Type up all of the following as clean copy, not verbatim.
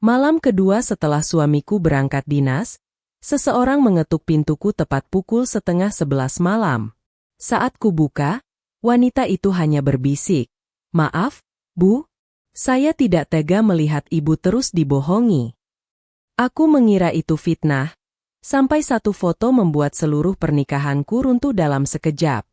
Malam kedua setelah suamiku berangkat dinas, seseorang mengetuk pintuku tepat pukul 10:30 malam. Saat ku buka, wanita itu hanya berbisik, "Maaf, Bu, saya tidak tega melihat Ibu terus dibohongi." Aku mengira itu fitnah, sampai satu foto membuat seluruh pernikahanku runtuh dalam sekejap.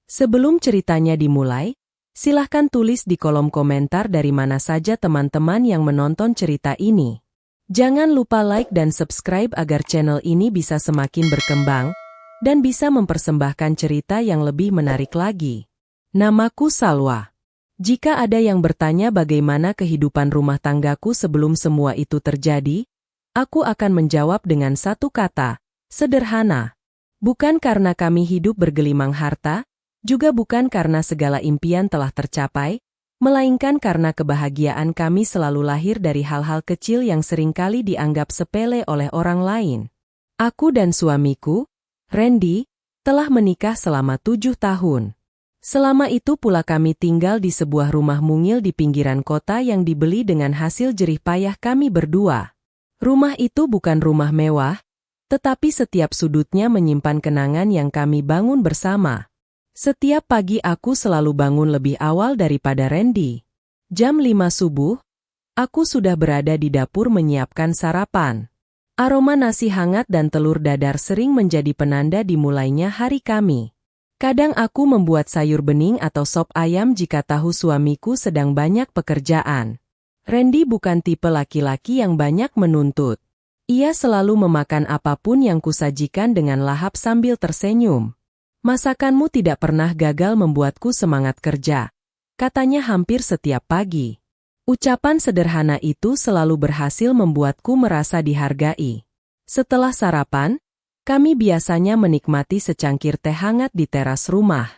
Sebelum ceritanya dimulai, silahkan tulis di kolom komentar dari mana saja teman-teman yang menonton cerita ini. Jangan lupa like dan subscribe agar channel ini bisa semakin berkembang dan bisa mempersembahkan cerita yang lebih menarik lagi. Namaku Salwa. Jika ada yang bertanya bagaimana kehidupan rumah tanggaku sebelum semua itu terjadi, aku akan menjawab dengan satu kata, sederhana. Bukan karena kami hidup bergelimang harta, juga bukan karena segala impian telah tercapai, melainkan karena kebahagiaan kami selalu lahir dari hal-hal kecil yang seringkali dianggap sepele oleh orang lain. Aku dan suamiku, Randy, telah menikah selama 7 tahun. Selama itu pula kami tinggal di sebuah rumah mungil di pinggiran kota yang dibeli dengan hasil jerih payah kami berdua. Rumah itu bukan rumah mewah, tetapi setiap sudutnya menyimpan kenangan yang kami bangun bersama. Setiap pagi aku selalu bangun lebih awal daripada Randy. Jam 5 subuh, aku sudah berada di dapur menyiapkan sarapan. Aroma nasi hangat dan telur dadar sering menjadi penanda dimulainya hari kami. Kadang aku membuat sayur bening atau sop ayam jika tahu suamiku sedang banyak pekerjaan. Randy bukan tipe laki-laki yang banyak menuntut. Ia selalu memakan apapun yang kusajikan dengan lahap sambil tersenyum. "Masakanmu tidak pernah gagal membuatku semangat kerja," katanya hampir setiap pagi. Ucapan sederhana itu selalu berhasil membuatku merasa dihargai. Setelah sarapan, kami biasanya menikmati secangkir teh hangat di teras rumah.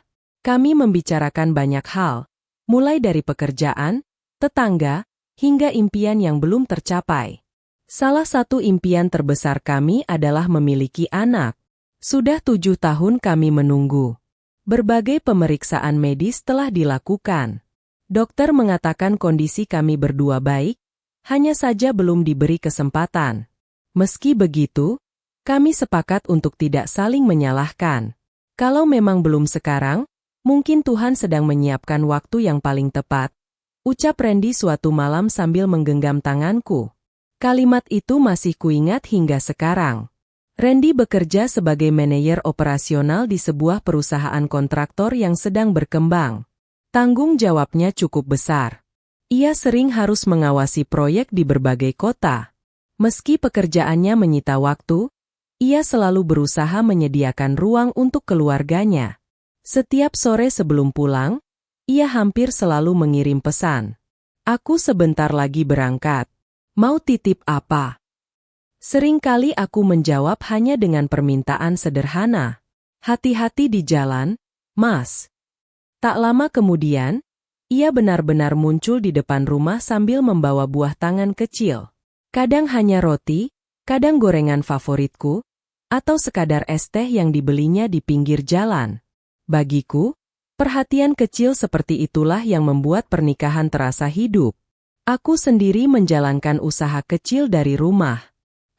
Kami membicarakan banyak hal, mulai dari pekerjaan, tetangga, hingga impian yang belum tercapai. Salah satu impian terbesar kami adalah memiliki anak. Sudah 7 tahun kami menunggu. Berbagai pemeriksaan medis telah dilakukan. Dokter mengatakan kondisi kami berdua baik, hanya saja belum diberi kesempatan. Meski begitu, kami sepakat untuk tidak saling menyalahkan. Kalau memang belum sekarang, mungkin Tuhan sedang menyiapkan waktu yang paling tepat, ucap Randy suatu malam sambil menggenggam tanganku. Kalimat itu masih kuingat hingga sekarang. Randy bekerja sebagai manajer operasional di sebuah perusahaan kontraktor yang sedang berkembang. Tanggung jawabnya cukup besar. Ia sering harus mengawasi proyek di berbagai kota. Meski pekerjaannya menyita waktu, ia selalu berusaha menyediakan ruang untuk keluarganya. Setiap sore sebelum pulang, ia hampir selalu mengirim pesan. "Aku sebentar lagi berangkat. Mau titip apa?" Seringkali aku menjawab hanya dengan permintaan sederhana. "Hati-hati di jalan, Mas." Tak lama kemudian, ia benar-benar muncul di depan rumah sambil membawa buah tangan kecil. Kadang hanya roti, kadang gorengan favoritku, atau sekadar es teh yang dibelinya di pinggir jalan. Bagiku, perhatian kecil seperti itulah yang membuat pernikahan terasa hidup. Aku sendiri menjalankan usaha kecil dari rumah.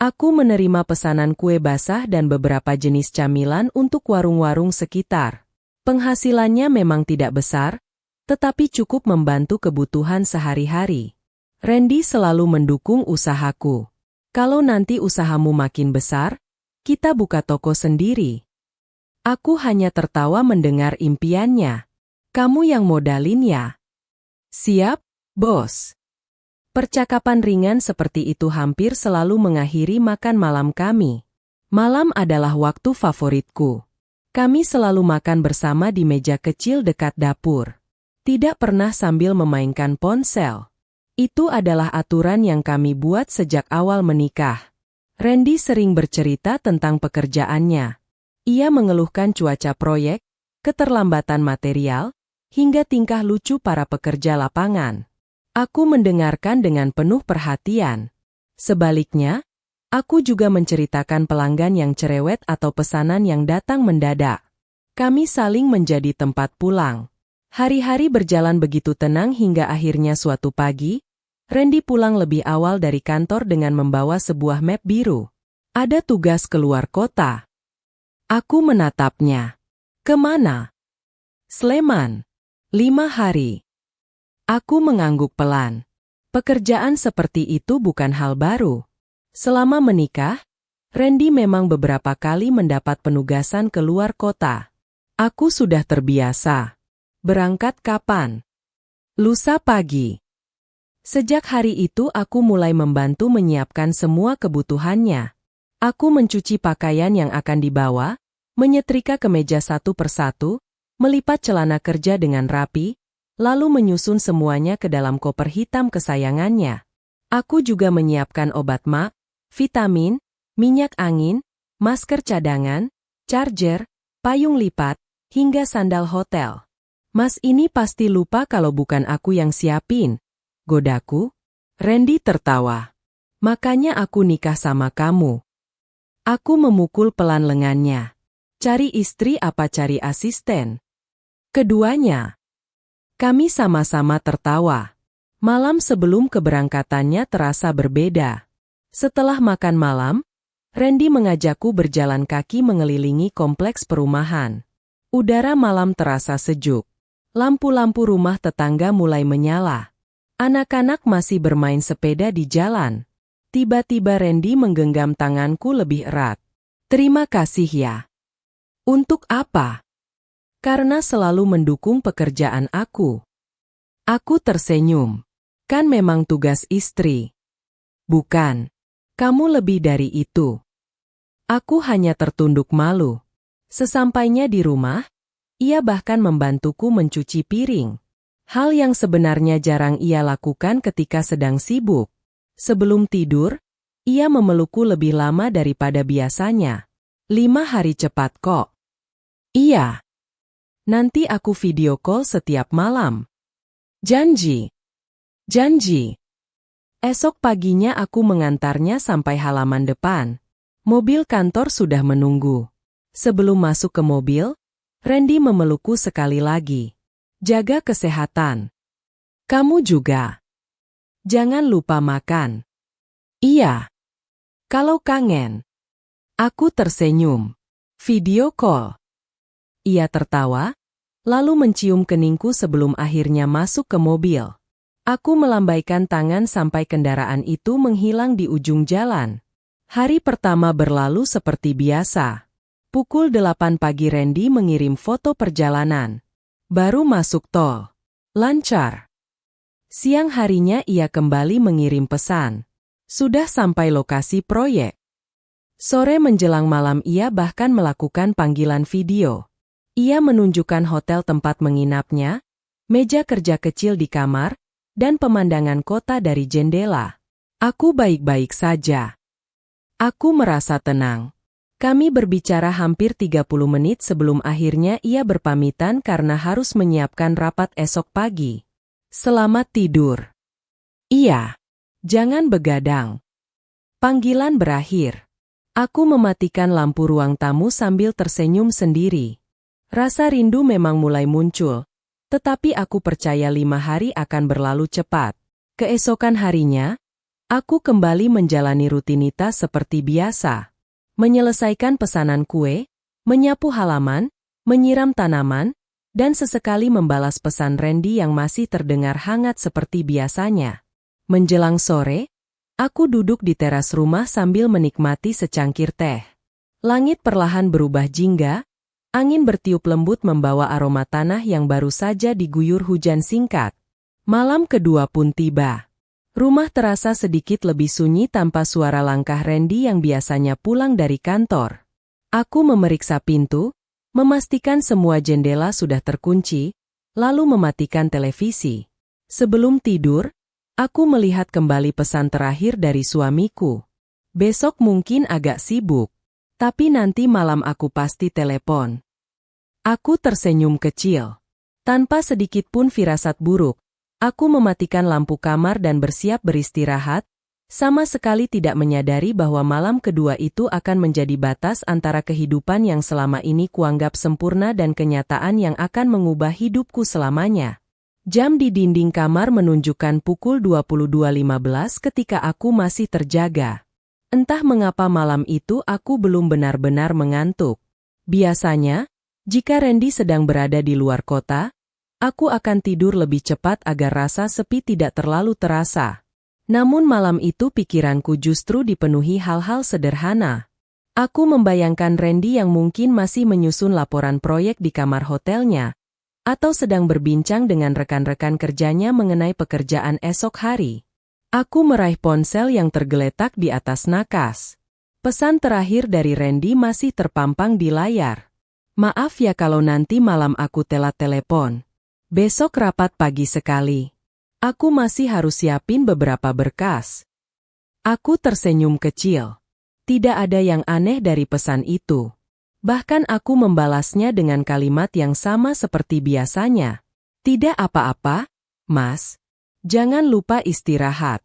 Aku menerima pesanan kue basah dan beberapa jenis camilan untuk warung-warung sekitar. Penghasilannya memang tidak besar, tetapi cukup membantu kebutuhan sehari-hari. Randy selalu mendukung usahaku. "Kalau nanti usahamu makin besar, kita buka toko sendiri." Aku hanya tertawa mendengar impiannya. "Kamu yang modalin ya?" "Siap, Bos." Percakapan ringan seperti itu hampir selalu mengakhiri makan malam kami. Malam adalah waktu favoritku. Kami selalu makan bersama di meja kecil dekat dapur. Tidak pernah sambil memainkan ponsel. Itu adalah aturan yang kami buat sejak awal menikah. Randy sering bercerita tentang pekerjaannya. Ia mengeluhkan cuaca proyek, keterlambatan material, hingga tingkah lucu para pekerja lapangan. Aku mendengarkan dengan penuh perhatian. Sebaliknya, aku juga menceritakan pelanggan yang cerewet atau pesanan yang datang mendadak. Kami saling menjadi tempat pulang. Hari-hari berjalan begitu tenang hingga akhirnya suatu pagi, Randy pulang lebih awal dari kantor dengan membawa sebuah map biru. Ada tugas keluar kota. Aku menatapnya. Kemana? Sleman. 5 hari. Aku mengangguk pelan. Pekerjaan seperti itu bukan hal baru. Selama menikah, Randy memang beberapa kali mendapat penugasan keluar kota. Aku sudah terbiasa. Berangkat kapan? Lusa pagi. Sejak hari itu aku mulai membantu menyiapkan semua kebutuhannya. Aku mencuci pakaian yang akan dibawa, menyetrika kemeja satu persatu, melipat celana kerja dengan rapi, lalu menyusun semuanya ke dalam koper hitam kesayangannya. Aku juga menyiapkan obat mak, vitamin, minyak angin, masker cadangan, charger, payung lipat, hingga sandal hotel. Mas ini pasti lupa kalau bukan aku yang siapin. Godaku. Randy tertawa. Makanya aku nikah sama kamu. Aku memukul pelan lengannya. Cari istri apa cari asisten? Keduanya. Kami sama-sama tertawa. Malam sebelum keberangkatannya terasa berbeda. Setelah makan malam, Randy mengajakku berjalan kaki mengelilingi kompleks perumahan. Udara malam terasa sejuk. Lampu-lampu rumah tetangga mulai menyala. Anak-anak masih bermain sepeda di jalan. Tiba-tiba Randy menggenggam tanganku lebih erat. Terima kasih ya. Untuk apa? Karena selalu mendukung pekerjaan aku. Aku tersenyum. Kan memang tugas istri. Bukan. Kamu lebih dari itu. Aku hanya tertunduk malu. Sesampainya di rumah, ia bahkan membantuku mencuci piring. Hal yang sebenarnya jarang ia lakukan ketika sedang sibuk. Sebelum tidur, ia memelukku lebih lama daripada biasanya. 5 hari cepat kok. Iya. Nanti aku video call setiap malam. Janji. Janji. Esok paginya aku mengantarnya sampai halaman depan. Mobil kantor sudah menunggu. Sebelum masuk ke mobil, Randy memelukku sekali lagi. Jaga kesehatan. Kamu juga. Jangan lupa makan. Iya. Kalau kangen. Aku tersenyum. Video call. Ia tertawa, lalu mencium keningku sebelum akhirnya masuk ke mobil. Aku melambaikan tangan sampai kendaraan itu menghilang di ujung jalan. Hari pertama berlalu seperti biasa. Pukul 8 pagi Randy mengirim foto perjalanan. Baru masuk tol. Lancar. Siang harinya ia kembali mengirim pesan. Sudah sampai lokasi proyek. Sore menjelang malam ia bahkan melakukan panggilan video. Ia menunjukkan hotel tempat menginapnya, meja kerja kecil di kamar, dan pemandangan kota dari jendela. Aku baik-baik saja. Aku merasa tenang. Kami berbicara hampir 30 menit sebelum akhirnya ia berpamitan karena harus menyiapkan rapat esok pagi. Selamat tidur. Iya. Jangan begadang. Panggilan berakhir. Aku mematikan lampu ruang tamu sambil tersenyum sendiri. Rasa rindu memang mulai muncul, tetapi aku percaya 5 hari akan berlalu cepat. Keesokan harinya, aku kembali menjalani rutinitas seperti biasa. Menyelesaikan pesanan kue, menyapu halaman, menyiram tanaman, dan sesekali membalas pesan Randy yang masih terdengar hangat seperti biasanya. Menjelang sore, aku duduk di teras rumah sambil menikmati secangkir teh. Langit perlahan berubah jingga. Angin bertiup lembut membawa aroma tanah yang baru saja diguyur hujan singkat. Malam kedua pun tiba. Rumah terasa sedikit lebih sunyi tanpa suara langkah Randy yang biasanya pulang dari kantor. Aku memeriksa pintu, memastikan semua jendela sudah terkunci, lalu mematikan televisi. Sebelum tidur, aku melihat kembali pesan terakhir dari suamiku. Besok mungkin agak sibuk. Tapi nanti malam aku pasti telepon. Aku tersenyum kecil. Tanpa sedikit pun firasat buruk, aku mematikan lampu kamar dan bersiap beristirahat, sama sekali tidak menyadari bahwa malam kedua itu akan menjadi batas antara kehidupan yang selama ini kuanggap sempurna dan kenyataan yang akan mengubah hidupku selamanya. Jam di dinding kamar menunjukkan pukul 22.15 ketika aku masih terjaga. Entah mengapa malam itu aku belum benar-benar mengantuk. Biasanya, jika Randy sedang berada di luar kota, aku akan tidur lebih cepat agar rasa sepi tidak terlalu terasa. Namun malam itu pikiranku justru dipenuhi hal-hal sederhana. Aku membayangkan Randy yang mungkin masih menyusun laporan proyek di kamar hotelnya, atau sedang berbincang dengan rekan-rekan kerjanya mengenai pekerjaan esok hari. Aku meraih ponsel yang tergeletak di atas nakas. Pesan terakhir dari Randy masih terpampang di layar. Maaf ya kalau nanti malam aku telat telepon. Besok rapat pagi sekali. Aku masih harus siapin beberapa berkas. Aku tersenyum kecil. Tidak ada yang aneh dari pesan itu. Bahkan aku membalasnya dengan kalimat yang sama seperti biasanya. Tidak apa-apa, Mas. Jangan lupa istirahat.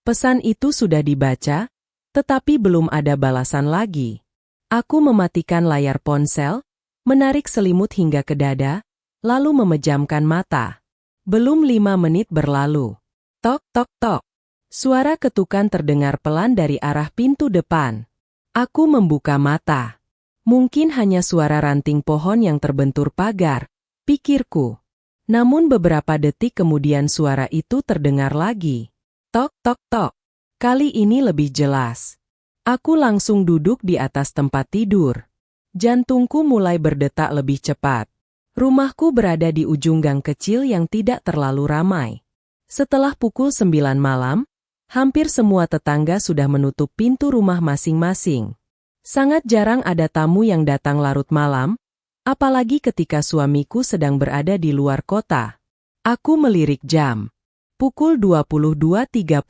Pesan itu sudah dibaca, tetapi belum ada balasan lagi. Aku mematikan layar ponsel, menarik selimut hingga ke dada, lalu memejamkan mata. Belum 5 menit berlalu. Tok, tok, tok. Suara ketukan terdengar pelan dari arah pintu depan. Aku membuka mata. Mungkin hanya suara ranting pohon yang terbentur pagar, pikirku. Namun beberapa detik kemudian suara itu terdengar lagi. Tok, tok, tok. Kali ini lebih jelas. Aku langsung duduk di atas tempat tidur. Jantungku mulai berdetak lebih cepat. Rumahku berada di ujung gang kecil yang tidak terlalu ramai. Setelah pukul 9 malam, hampir semua tetangga sudah menutup pintu rumah masing-masing. Sangat jarang ada tamu yang datang larut malam, apalagi ketika suamiku sedang berada di luar kota. Aku melirik jam. Pukul 22.30.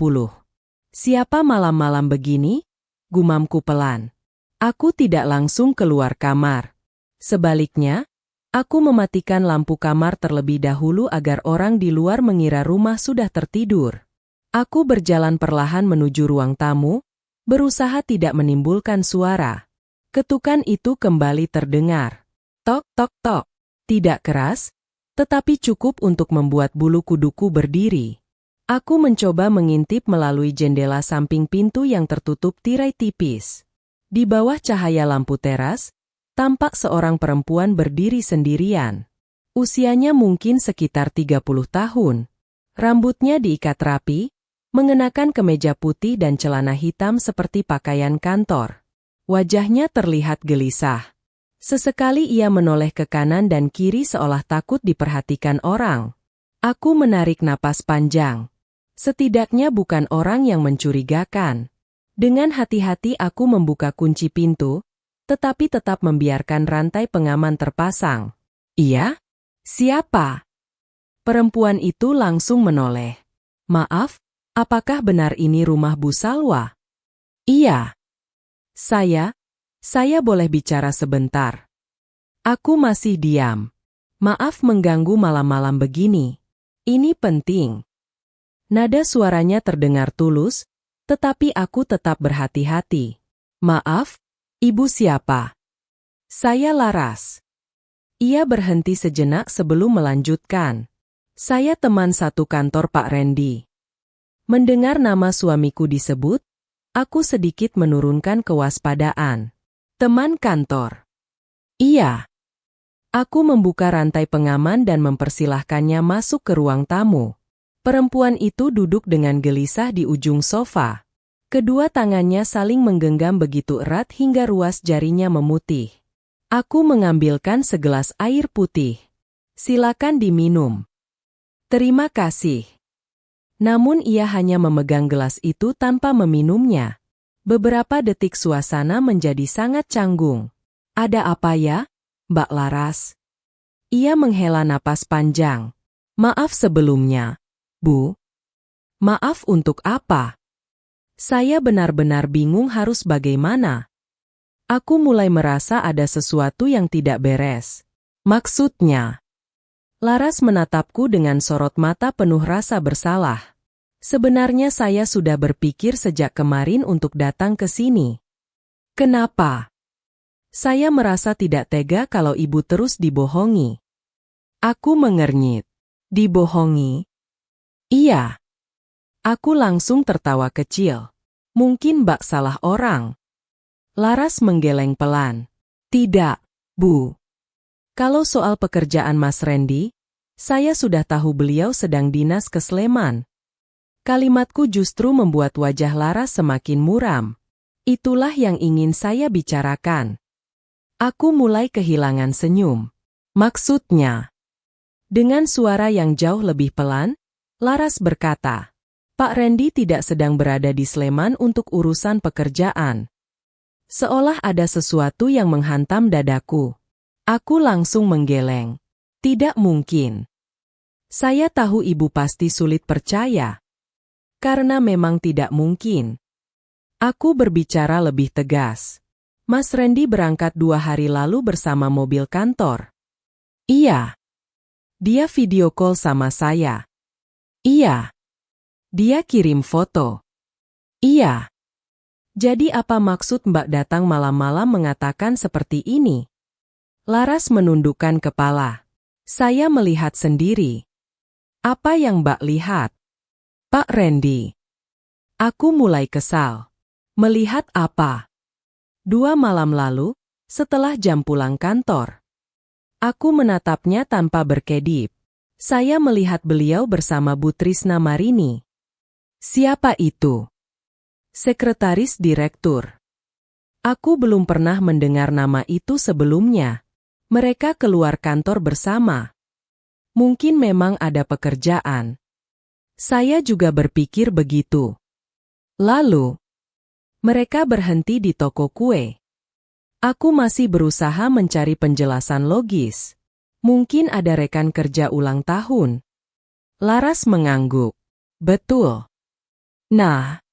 Siapa malam-malam begini? Gumamku pelan. Aku tidak langsung keluar kamar. Sebaliknya, aku mematikan lampu kamar terlebih dahulu agar orang di luar mengira rumah sudah tertidur. Aku berjalan perlahan menuju ruang tamu, berusaha tidak menimbulkan suara. Ketukan itu kembali terdengar. Tok, tok, tok. Tidak keras, tetapi cukup untuk membuat bulu kuduku berdiri. Aku mencoba mengintip melalui jendela samping pintu yang tertutup tirai tipis. Di bawah cahaya lampu teras, tampak seorang perempuan berdiri sendirian. Usianya mungkin sekitar 30 tahun. Rambutnya diikat rapi, mengenakan kemeja putih dan celana hitam seperti pakaian kantor. Wajahnya terlihat gelisah. Sesekali ia menoleh ke kanan dan kiri seolah takut diperhatikan orang. Aku menarik napas panjang. Setidaknya bukan orang yang mencurigakan. Dengan hati-hati aku membuka kunci pintu, tetapi tetap membiarkan rantai pengaman terpasang. Iya? Siapa? Perempuan itu langsung menoleh. Maaf, apakah benar ini rumah Bu Salwa? Iya. Saya boleh bicara sebentar. Aku masih diam. Maaf mengganggu malam-malam begini. Ini penting. Nada suaranya terdengar tulus, tetapi aku tetap berhati-hati. Maaf, Ibu siapa? Saya Laras. Ia berhenti sejenak sebelum melanjutkan. Saya teman satu kantor Pak Randy. Mendengar nama suamiku disebut, aku sedikit menurunkan kewaspadaan. Teman kantor. Iya. Aku membuka rantai pengaman dan mempersilahkannya masuk ke ruang tamu. Perempuan itu duduk dengan gelisah di ujung sofa. Kedua tangannya saling menggenggam begitu erat hingga ruas jarinya memutih. Aku mengambilkan segelas air putih. Silakan diminum. Terima kasih. Namun ia hanya memegang gelas itu tanpa meminumnya. Beberapa detik suasana menjadi sangat canggung. Ada apa ya, Mbak Laras? Ia menghela napas panjang. Maaf sebelumnya, Bu. Maaf untuk apa? Saya benar-benar bingung harus bagaimana. Aku mulai merasa ada sesuatu yang tidak beres. Maksudnya? Laras menatapku dengan sorot mata penuh rasa bersalah. Sebenarnya saya sudah berpikir sejak kemarin untuk datang ke sini. Kenapa? Saya merasa tidak tega kalau ibu terus dibohongi. Aku mengernyit. Dibohongi? Iya. Aku langsung tertawa kecil. Mungkin Mbak salah orang. Laras menggeleng pelan. Tidak, Bu. Kalau soal pekerjaan Mas Randy, saya sudah tahu beliau sedang dinas ke Sleman. Kalimatku justru membuat wajah Laras semakin muram. Itulah yang ingin saya bicarakan. Aku mulai kehilangan senyum. Maksudnya? Dengan suara yang jauh lebih pelan, Laras berkata, Pak Randy tidak sedang berada di Sleman untuk urusan pekerjaan. Seolah ada sesuatu yang menghantam dadaku. Aku langsung menggeleng. Tidak mungkin. Saya tahu ibu pasti sulit percaya. Karena memang tidak mungkin. Aku berbicara lebih tegas. Mas Randy berangkat 2 hari lalu bersama mobil kantor. Iya. Dia video call sama saya. Iya. Dia kirim foto. Iya. Jadi apa maksud Mbak datang malam-malam mengatakan seperti ini? Laras menundukkan kepala. Saya melihat sendiri. Apa yang Mbak lihat? Pak Randy. Aku mulai kesal. Melihat apa? 2 malam lalu, setelah jam pulang kantor. Aku menatapnya tanpa berkedip. Saya melihat beliau bersama Bu Trisna Marini. Siapa itu? Sekretaris Direktur. Aku belum pernah mendengar nama itu sebelumnya. Mereka keluar kantor bersama. Mungkin memang ada pekerjaan. Saya juga berpikir begitu. Lalu, mereka berhenti di toko kue. Aku masih berusaha mencari penjelasan logis. Mungkin ada rekan kerja ulang tahun. Laras mengangguk. Betul. Nah,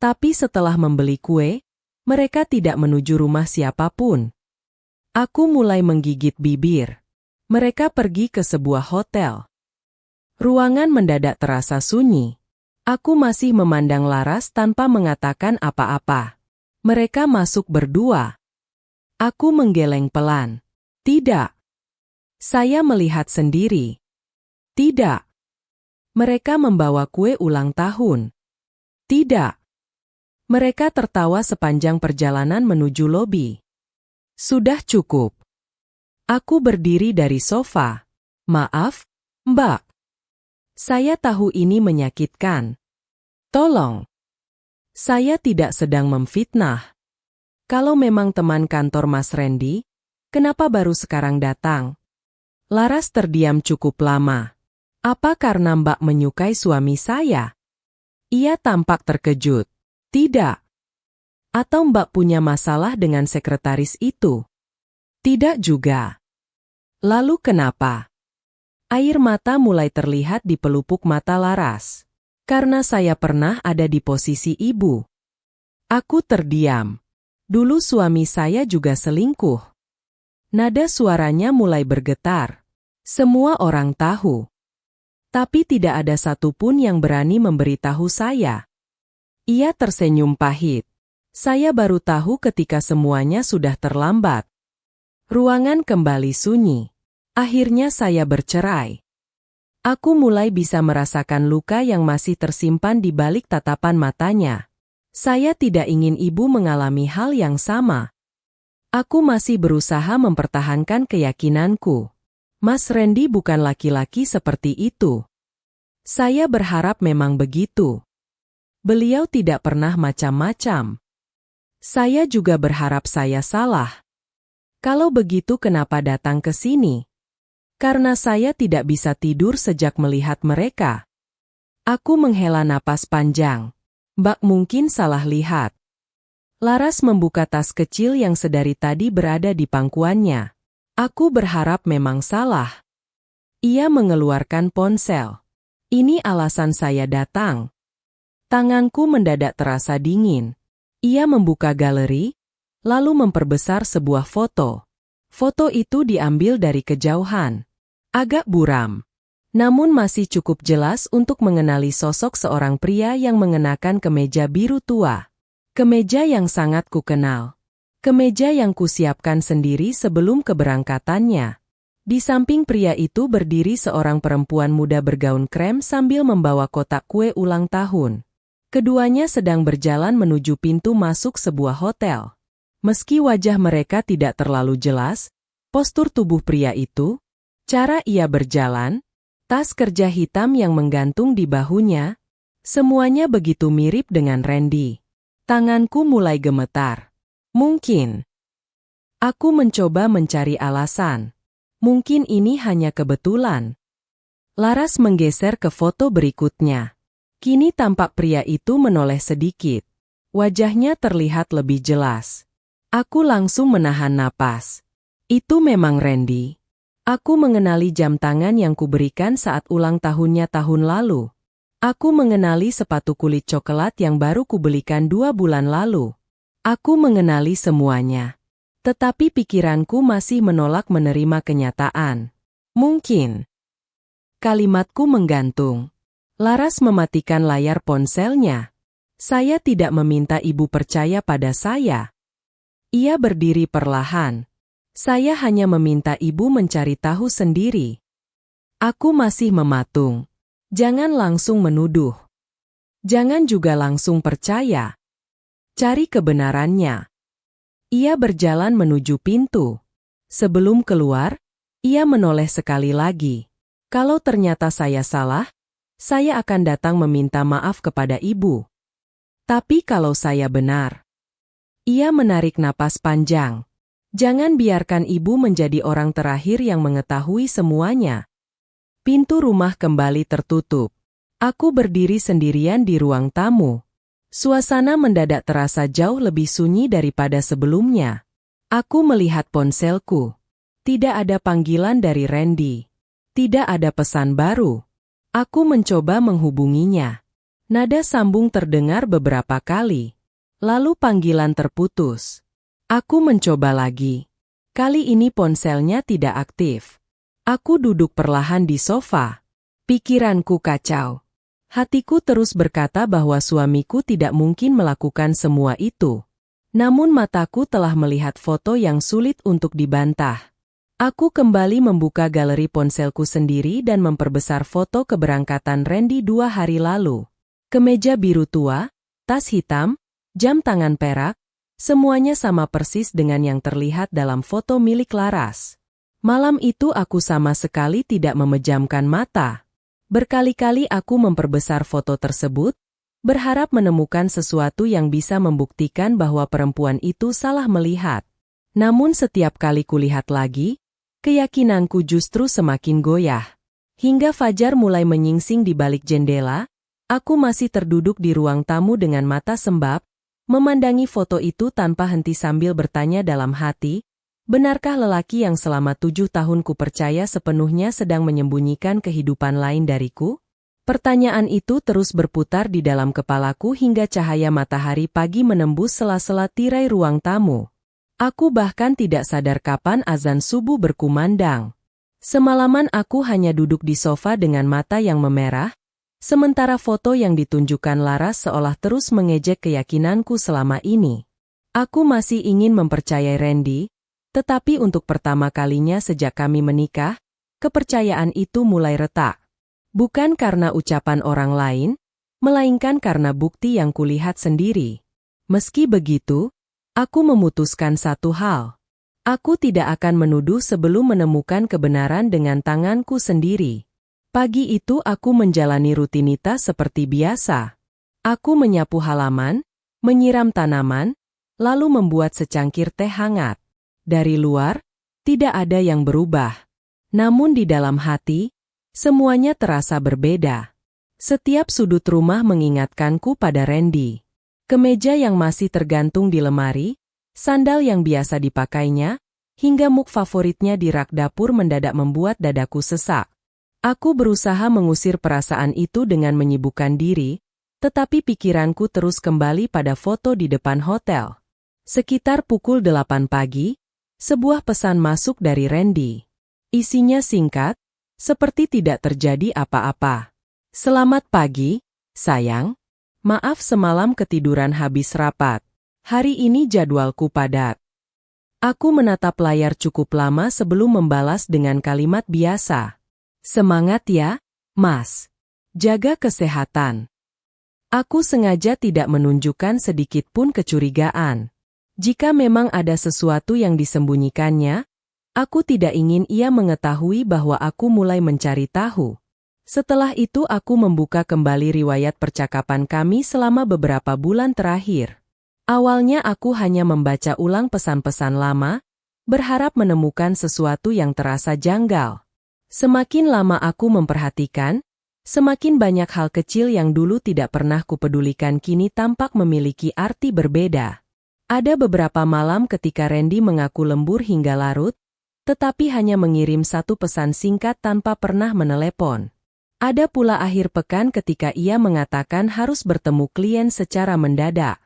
tapi setelah membeli kue, mereka tidak menuju rumah siapapun. Aku mulai menggigit bibir. Mereka pergi ke sebuah hotel. Ruangan mendadak terasa sunyi. Aku masih memandang Laras tanpa mengatakan apa-apa. Mereka masuk berdua. Aku menggeleng pelan. Tidak. Saya melihat sendiri. Tidak. Mereka membawa kue ulang tahun. Tidak. Mereka tertawa sepanjang perjalanan menuju lobi. Sudah cukup. Aku berdiri dari sofa. Maaf, Mbak. Saya tahu ini menyakitkan. Tolong. Saya tidak sedang memfitnah. Kalau memang teman kantor Mas Randy, kenapa baru sekarang datang? Laras terdiam cukup lama. Apa karena Mbak menyukai suami saya? Ia tampak terkejut. Tidak. Atau Mbak punya masalah dengan sekretaris itu? Tidak juga. Lalu kenapa? Air mata mulai terlihat di pelupuk mata Laras. Karena saya pernah ada di posisi ibu. Aku terdiam. Dulu suami saya juga selingkuh. Nada suaranya mulai bergetar. Semua orang tahu. Tapi tidak ada satupun yang berani memberitahu saya. Ia tersenyum pahit. Saya baru tahu ketika semuanya sudah terlambat. Ruangan kembali sunyi. Akhirnya saya bercerai. Aku mulai bisa merasakan luka yang masih tersimpan di balik tatapan matanya. Saya tidak ingin ibu mengalami hal yang sama. Aku masih berusaha mempertahankan keyakinanku. Mas Randy bukan laki-laki seperti itu. Saya berharap memang begitu. Beliau tidak pernah macam-macam. Saya juga berharap saya salah. Kalau begitu kenapa datang ke sini? Karena saya tidak bisa tidur sejak melihat mereka. Aku menghela napas panjang. Mbak mungkin salah lihat. Laras membuka tas kecil yang sedari tadi berada di pangkuannya. Aku berharap memang salah. Ia mengeluarkan ponsel. Ini alasan saya datang. Tanganku mendadak terasa dingin. Ia membuka galeri, lalu memperbesar sebuah foto. Foto itu diambil dari kejauhan. Agak buram. Namun masih cukup jelas untuk mengenali sosok seorang pria yang mengenakan kemeja biru tua. Kemeja yang sangat kukenal. Kemeja yang kusiapkan sendiri sebelum keberangkatannya. Di samping pria itu berdiri seorang perempuan muda bergaun krem sambil membawa kotak kue ulang tahun. Keduanya sedang berjalan menuju pintu masuk sebuah hotel. Meski wajah mereka tidak terlalu jelas, postur tubuh pria itu, cara ia berjalan, tas kerja hitam yang menggantung di bahunya, semuanya begitu mirip dengan Randy. Tanganku mulai gemetar. Mungkin. Aku mencoba mencari alasan. Mungkin ini hanya kebetulan. Laras menggeser ke foto berikutnya. Kini tampak pria itu menoleh sedikit. Wajahnya terlihat lebih jelas. Aku langsung menahan napas. Itu memang Randy. Aku mengenali jam tangan yang kuberikan saat ulang tahunnya tahun lalu. Aku mengenali sepatu kulit coklat yang baru kubelikan 2 bulan lalu. Aku mengenali semuanya. Tetapi pikiranku masih menolak menerima kenyataan. Mungkin. Kalimatku menggantung. Laras mematikan layar ponselnya. Saya tidak meminta ibu percaya pada saya. Ia berdiri perlahan. Saya hanya meminta ibu mencari tahu sendiri. Aku masih mematung. Jangan langsung menuduh. Jangan juga langsung percaya. Cari kebenarannya. Ia berjalan menuju pintu. Sebelum keluar, ia menoleh sekali lagi. Kalau ternyata saya salah, saya akan datang meminta maaf kepada ibu. Tapi kalau saya benar. Ia menarik napas panjang. Jangan biarkan ibu menjadi orang terakhir yang mengetahui semuanya. Pintu rumah kembali tertutup. Aku berdiri sendirian di ruang tamu. Suasana mendadak terasa jauh lebih sunyi daripada sebelumnya. Aku melihat ponselku. Tidak ada panggilan dari Randy. Tidak ada pesan baru. Aku mencoba menghubunginya. Nada sambung terdengar beberapa kali. Lalu panggilan terputus. Aku mencoba lagi. Kali ini ponselnya tidak aktif. Aku duduk perlahan di sofa. Pikiranku kacau. Hatiku terus berkata bahwa suamiku tidak mungkin melakukan semua itu. Namun mataku telah melihat foto yang sulit untuk dibantah. Aku kembali membuka galeri ponselku sendiri dan memperbesar foto keberangkatan Randy 2 hari lalu. Kemeja biru tua, tas hitam, jam tangan perak, semuanya sama persis dengan yang terlihat dalam foto milik Laras. Malam itu aku sama sekali tidak memejamkan mata. Berkali-kali aku memperbesar foto tersebut, berharap menemukan sesuatu yang bisa membuktikan bahwa perempuan itu salah melihat. Namun setiap kali kulihat lagi, keyakinanku justru semakin goyah. Hingga fajar mulai menyingsing di balik jendela, aku masih terduduk di ruang tamu dengan mata sembab, memandangi foto itu tanpa henti sambil bertanya dalam hati, benarkah lelaki yang selama 7 tahun ku percaya sepenuhnya sedang menyembunyikan kehidupan lain dariku? Pertanyaan itu terus berputar di dalam kepalaku hingga cahaya matahari pagi menembus sela-sela tirai ruang tamu. Aku bahkan tidak sadar kapan azan subuh berkumandang. Semalaman aku hanya duduk di sofa dengan mata yang memerah, sementara foto yang ditunjukkan Laras seolah terus mengejek keyakinanku selama ini. Aku masih ingin mempercayai Randy, tetapi untuk pertama kalinya sejak kami menikah, kepercayaan itu mulai retak. Bukan karena ucapan orang lain, melainkan karena bukti yang kulihat sendiri. Meski begitu, aku memutuskan satu hal. Aku tidak akan menuduh sebelum menemukan kebenaran dengan tanganku sendiri. Pagi itu aku menjalani rutinitas seperti biasa. Aku menyapu halaman, menyiram tanaman, lalu membuat secangkir teh hangat. Dari luar, tidak ada yang berubah. Namun di dalam hati, semuanya terasa berbeda. Setiap sudut rumah mengingatkanku pada Randy. Kemeja yang masih tergantung di lemari, sandal yang biasa dipakainya, hingga muk favoritnya di rak dapur mendadak membuat dadaku sesak. Aku berusaha mengusir perasaan itu dengan menyibukkan diri, tetapi pikiranku terus kembali pada foto di depan hotel. Sekitar pukul 8 pagi, sebuah pesan masuk dari Randy. Isinya singkat, seperti tidak terjadi apa-apa. Selamat pagi, sayang. Maaf semalam ketiduran habis rapat. Hari ini jadwalku padat. Aku menatap layar cukup lama sebelum membalas dengan kalimat biasa. Semangat ya, Mas. Jaga kesehatan. Aku sengaja tidak menunjukkan sedikit pun kecurigaan. Jika memang ada sesuatu yang disembunyikannya, aku tidak ingin ia mengetahui bahwa aku mulai mencari tahu. Setelah itu aku membuka kembali riwayat percakapan kami selama beberapa bulan terakhir. Awalnya aku hanya membaca ulang pesan-pesan lama, berharap menemukan sesuatu yang terasa janggal. Semakin lama aku memperhatikan, semakin banyak hal kecil yang dulu tidak pernah kupedulikan kini tampak memiliki arti berbeda. Ada beberapa malam ketika Randy mengaku lembur hingga larut, tetapi hanya mengirim satu pesan singkat tanpa pernah menelepon. Ada pula akhir pekan ketika ia mengatakan harus bertemu klien secara mendadak.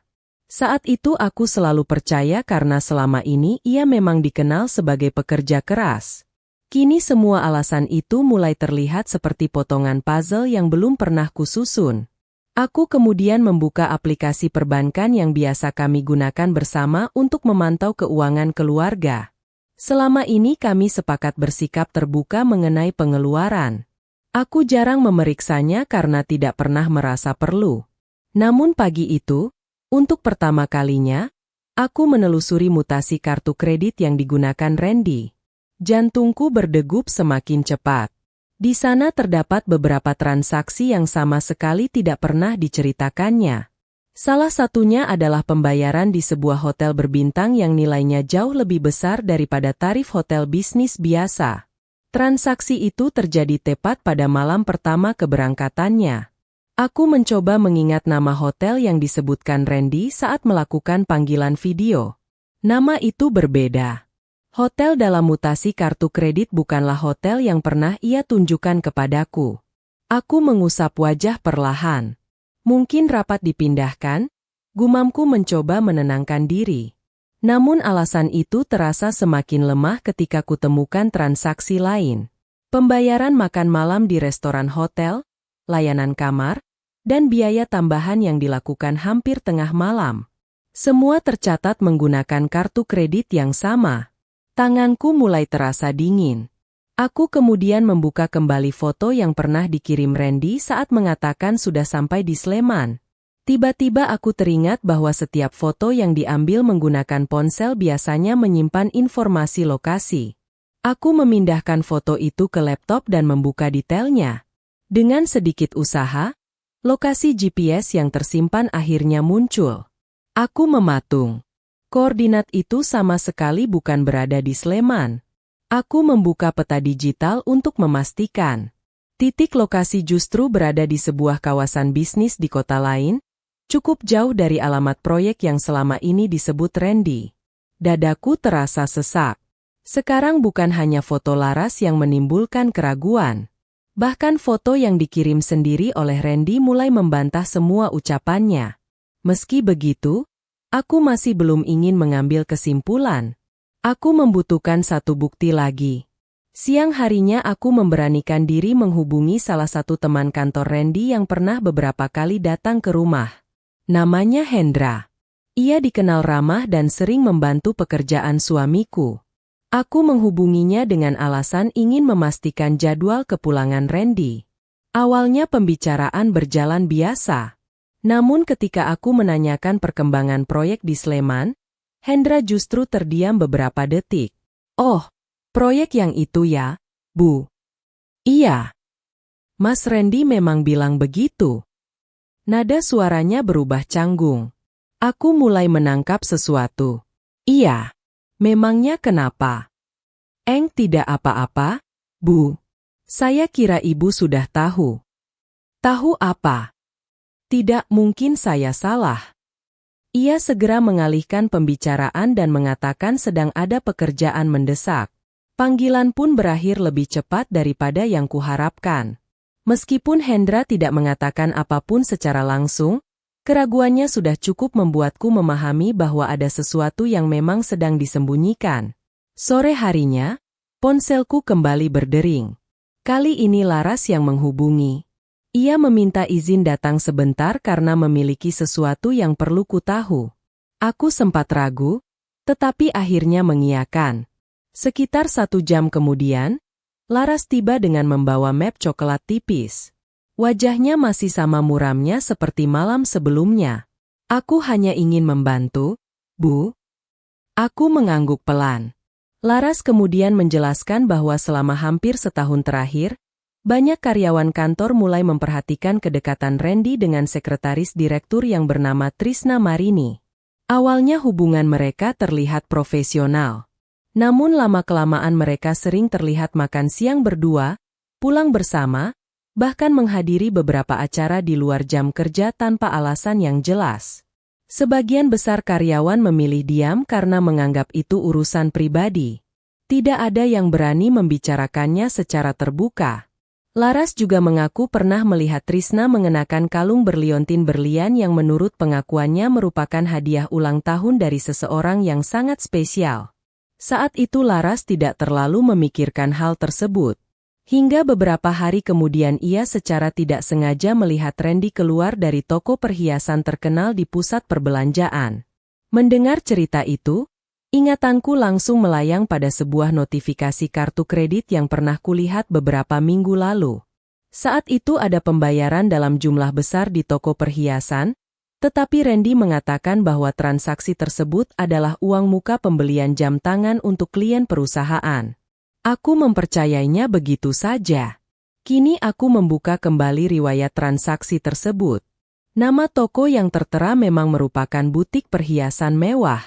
Saat itu aku selalu percaya karena selama ini ia memang dikenal sebagai pekerja keras. Kini semua alasan itu mulai terlihat seperti potongan puzzle yang belum pernah kususun. Aku kemudian membuka aplikasi perbankan yang biasa kami gunakan bersama untuk memantau keuangan keluarga. Selama ini kami sepakat bersikap terbuka mengenai pengeluaran. Aku jarang memeriksanya karena tidak pernah merasa perlu. Namun pagi itu, untuk pertama kalinya, aku menelusuri mutasi kartu kredit yang digunakan Randy. Jantungku berdegup semakin cepat. Di sana terdapat beberapa transaksi yang sama sekali tidak pernah diceritakannya. Salah satunya adalah pembayaran di sebuah hotel berbintang yang nilainya jauh lebih besar daripada tarif hotel bisnis biasa. Transaksi itu terjadi tepat pada malam pertama keberangkatannya. Aku mencoba mengingat nama hotel yang disebutkan Randy saat melakukan panggilan video. Nama itu berbeda. Hotel dalam mutasi kartu kredit bukanlah hotel yang pernah ia tunjukkan kepadaku. Aku mengusap wajah perlahan. Mungkin rapat dipindahkan, gumamku mencoba menenangkan diri. Namun alasan itu terasa semakin lemah ketika kutemukan transaksi lain. Pembayaran makan malam di restoran hotel, layanan kamar, dan biaya tambahan yang dilakukan hampir tengah malam. Semua tercatat menggunakan kartu kredit yang sama. Tanganku mulai terasa dingin. Aku kemudian membuka kembali foto yang pernah dikirim Randy saat mengatakan sudah sampai di Sleman. Tiba-tiba aku teringat bahwa setiap foto yang diambil menggunakan ponsel biasanya menyimpan informasi lokasi. Aku memindahkan foto itu ke laptop dan membuka detailnya. Dengan sedikit usaha, lokasi GPS yang tersimpan akhirnya muncul. Aku mematung. Koordinat itu sama sekali bukan berada di Sleman. Aku membuka peta digital untuk memastikan. Titik lokasi justru berada di sebuah kawasan bisnis di kota lain, cukup jauh dari alamat proyek yang selama ini disebut Randy. Dadaku terasa sesak. Sekarang bukan hanya foto laras yang menimbulkan keraguan. Bahkan foto yang dikirim sendiri oleh Randy mulai membantah semua ucapannya. Meski begitu, aku masih belum ingin mengambil kesimpulan. Aku membutuhkan satu bukti lagi. Siang harinya aku memberanikan diri menghubungi salah satu teman kantor Randy yang pernah beberapa kali datang ke rumah. Namanya Hendra. Ia dikenal ramah dan sering membantu pekerjaan suamiku. Aku menghubunginya dengan alasan ingin memastikan jadwal kepulangan Randy. Awalnya pembicaraan berjalan biasa. Namun ketika aku menanyakan perkembangan proyek di Sleman, Hendra justru terdiam beberapa detik. Oh, proyek yang itu ya, Bu? Iya. Mas Randy memang bilang begitu. Nada suaranya berubah canggung. Aku mulai menangkap sesuatu. Iya. Memangnya kenapa? Tidak apa-apa, Bu. Saya kira Ibu sudah tahu. Tahu apa? Tidak mungkin saya salah. Ia segera mengalihkan pembicaraan dan mengatakan sedang ada pekerjaan mendesak. Panggilan pun berakhir lebih cepat daripada yang kuharapkan. Meskipun Hendra tidak mengatakan apapun secara langsung, keraguannya sudah cukup membuatku memahami bahwa ada sesuatu yang memang sedang disembunyikan. Sore harinya, ponselku kembali berdering. Kali ini Laras yang menghubungi. Ia meminta izin datang sebentar karena memiliki sesuatu yang perlu ku tahu. Aku sempat ragu, tetapi akhirnya mengiyakan. Sekitar 1 jam kemudian, Laras tiba dengan membawa map coklat tipis. Wajahnya masih sama muramnya seperti malam sebelumnya. Aku hanya ingin membantu, Bu. Aku mengangguk pelan. Laras kemudian menjelaskan bahwa selama hampir setahun terakhir, banyak karyawan kantor mulai memperhatikan kedekatan Randy dengan sekretaris direktur yang bernama Trisna Marini. Awalnya hubungan mereka terlihat profesional. Namun lama-kelamaan mereka sering terlihat makan siang berdua, pulang bersama, bahkan menghadiri beberapa acara di luar jam kerja tanpa alasan yang jelas. Sebagian besar karyawan memilih diam karena menganggap itu urusan pribadi. Tidak ada yang berani membicarakannya secara terbuka. Laras juga mengaku pernah melihat Trisna mengenakan kalung berliontin berlian yang menurut pengakuannya merupakan hadiah ulang tahun dari seseorang yang sangat spesial. Saat itu Laras tidak terlalu memikirkan hal tersebut. Hingga beberapa hari kemudian ia secara tidak sengaja melihat Randy keluar dari toko perhiasan terkenal di pusat perbelanjaan. Mendengar cerita itu, ingatanku langsung melayang pada sebuah notifikasi kartu kredit yang pernah kulihat beberapa minggu lalu. Saat itu ada pembayaran dalam jumlah besar di toko perhiasan, tetapi Randy mengatakan bahwa transaksi tersebut adalah uang muka pembelian jam tangan untuk klien perusahaan. Aku mempercayainya begitu saja. Kini aku membuka kembali riwayat transaksi tersebut. Nama toko yang tertera memang merupakan butik perhiasan mewah.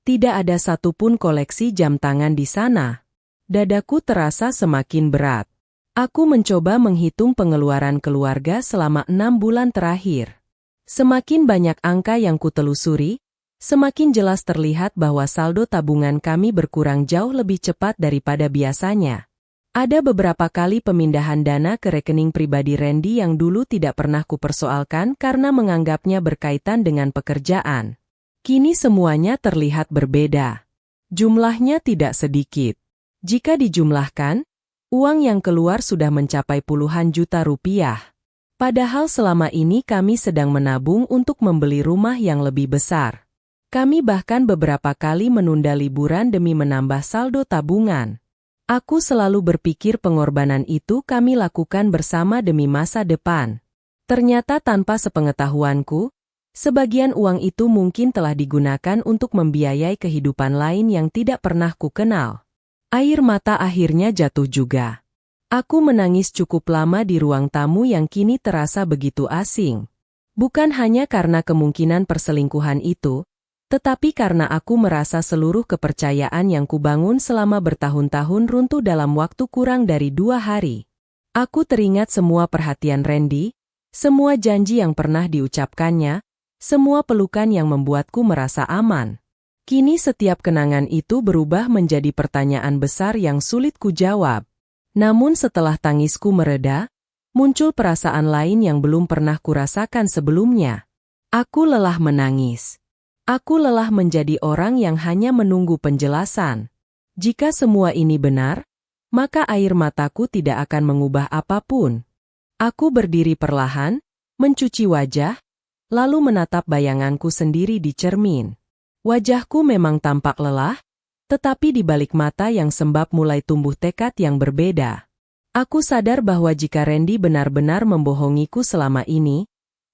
Tidak ada satupun koleksi jam tangan di sana. Dadaku terasa semakin berat. Aku mencoba menghitung pengeluaran keluarga selama 6 bulan terakhir. Semakin banyak angka yang kutelusuri, semakin jelas terlihat bahwa saldo tabungan kami berkurang jauh lebih cepat daripada biasanya. Ada beberapa kali pemindahan dana ke rekening pribadi Randy yang dulu tidak pernah kupersoalkan karena menganggapnya berkaitan dengan pekerjaan. Kini semuanya terlihat berbeda. Jumlahnya tidak sedikit. Jika dijumlahkan, uang yang keluar sudah mencapai puluhan juta rupiah. Padahal selama ini kami sedang menabung untuk membeli rumah yang lebih besar. Kami bahkan beberapa kali menunda liburan demi menambah saldo tabungan. Aku selalu berpikir pengorbanan itu kami lakukan bersama demi masa depan. Ternyata tanpa sepengetahuanku, sebagian uang itu mungkin telah digunakan untuk membiayai kehidupan lain yang tidak pernah kukenal. Air mata akhirnya jatuh juga. Aku menangis cukup lama di ruang tamu yang kini terasa begitu asing. Bukan hanya karena kemungkinan perselingkuhan itu, tetapi karena aku merasa seluruh kepercayaan yang kubangun selama bertahun-tahun runtuh dalam waktu kurang dari 2 hari. Aku teringat semua perhatian Randy, semua janji yang pernah diucapkannya, semua pelukan yang membuatku merasa aman. Kini setiap kenangan itu berubah menjadi pertanyaan besar yang sulit kujawab. Namun setelah tangisku mereda, muncul perasaan lain yang belum pernah kurasakan sebelumnya. Aku lelah menangis. Aku lelah menjadi orang yang hanya menunggu penjelasan. Jika semua ini benar, maka air mataku tidak akan mengubah apapun. Aku berdiri perlahan, mencuci wajah, lalu menatap bayanganku sendiri di cermin. Wajahku memang tampak lelah, tetapi di balik mata yang sembab mulai tumbuh tekad yang berbeda. Aku sadar bahwa jika Randy benar-benar membohongiku selama ini,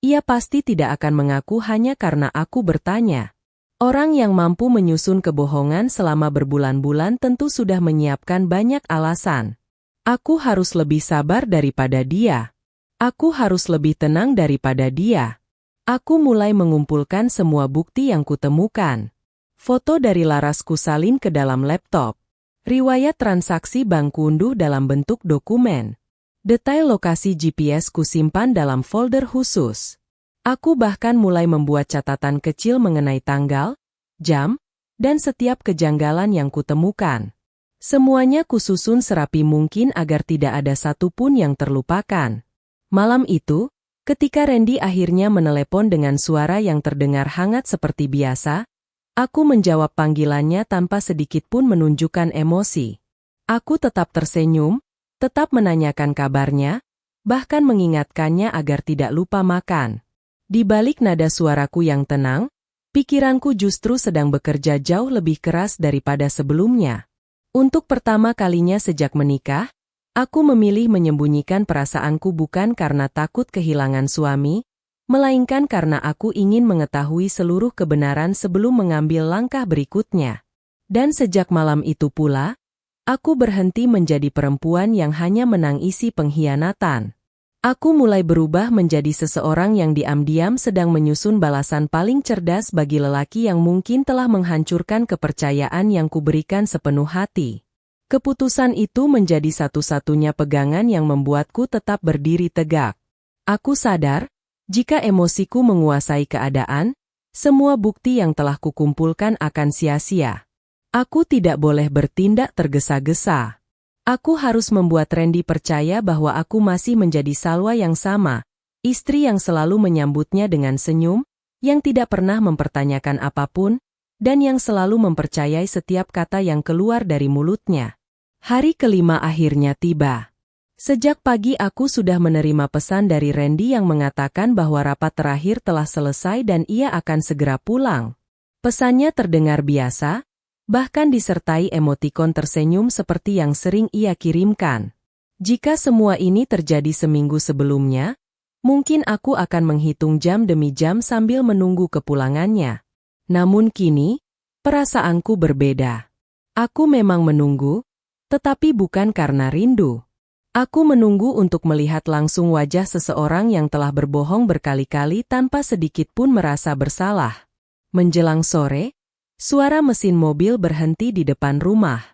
ia pasti tidak akan mengaku hanya karena aku bertanya. Orang yang mampu menyusun kebohongan selama berbulan-bulan tentu sudah menyiapkan banyak alasan. Aku harus lebih sabar daripada dia. Aku harus lebih tenang daripada dia. Aku mulai mengumpulkan semua bukti yang kutemukan. Foto dari Laras kusalin ke dalam laptop. Riwayat transaksi bank kunduh dalam bentuk dokumen. Detail lokasi GPS kusimpan dalam folder khusus. Aku bahkan mulai membuat catatan kecil mengenai tanggal, jam, dan setiap kejanggalan yang kutemukan. Semuanya kususun serapi mungkin agar tidak ada satupun yang terlupakan. Malam itu, ketika Randy akhirnya menelepon dengan suara yang terdengar hangat seperti biasa, aku menjawab panggilannya tanpa sedikit pun menunjukkan emosi. Aku tetap tersenyum, tetap menanyakan kabarnya, bahkan mengingatkannya agar tidak lupa makan. Di balik nada suaraku yang tenang, Pikiranku justru sedang bekerja jauh lebih keras daripada sebelumnya. Untuk pertama kalinya sejak menikah, aku memilih menyembunyikan perasaanku bukan karena takut kehilangan suami, melainkan karena aku ingin mengetahui seluruh kebenaran sebelum mengambil langkah berikutnya. Dan sejak malam itu pula, aku berhenti menjadi perempuan yang hanya menangisi pengkhianatan. Aku mulai berubah menjadi seseorang yang diam-diam sedang menyusun balasan paling cerdas bagi lelaki yang mungkin telah menghancurkan kepercayaan yang kuberikan sepenuh hati. Keputusan itu menjadi satu-satunya pegangan yang membuatku tetap berdiri tegak. Aku sadar, jika emosiku menguasai keadaan, semua bukti yang telah kukumpulkan akan sia-sia. Aku tidak boleh bertindak tergesa-gesa. Aku harus membuat Randy percaya bahwa aku masih menjadi Salwa yang sama, istri yang selalu menyambutnya dengan senyum, yang tidak pernah mempertanyakan apapun, dan yang selalu mempercayai setiap kata yang keluar dari mulutnya. Hari kelima akhirnya tiba. Sejak pagi aku sudah menerima pesan dari Randy yang mengatakan bahwa rapat terakhir telah selesai dan ia akan segera pulang. Pesannya terdengar biasa, bahkan disertai emotikon tersenyum seperti yang sering ia kirimkan. Jika semua ini terjadi seminggu sebelumnya, mungkin aku akan menghitung jam demi jam sambil menunggu kepulangannya. Namun kini, perasaanku berbeda. Aku memang menunggu, tetapi bukan karena rindu. Aku menunggu untuk melihat langsung wajah seseorang yang telah berbohong berkali-kali tanpa sedikit pun merasa bersalah. Menjelang sore, suara mesin mobil berhenti di depan rumah.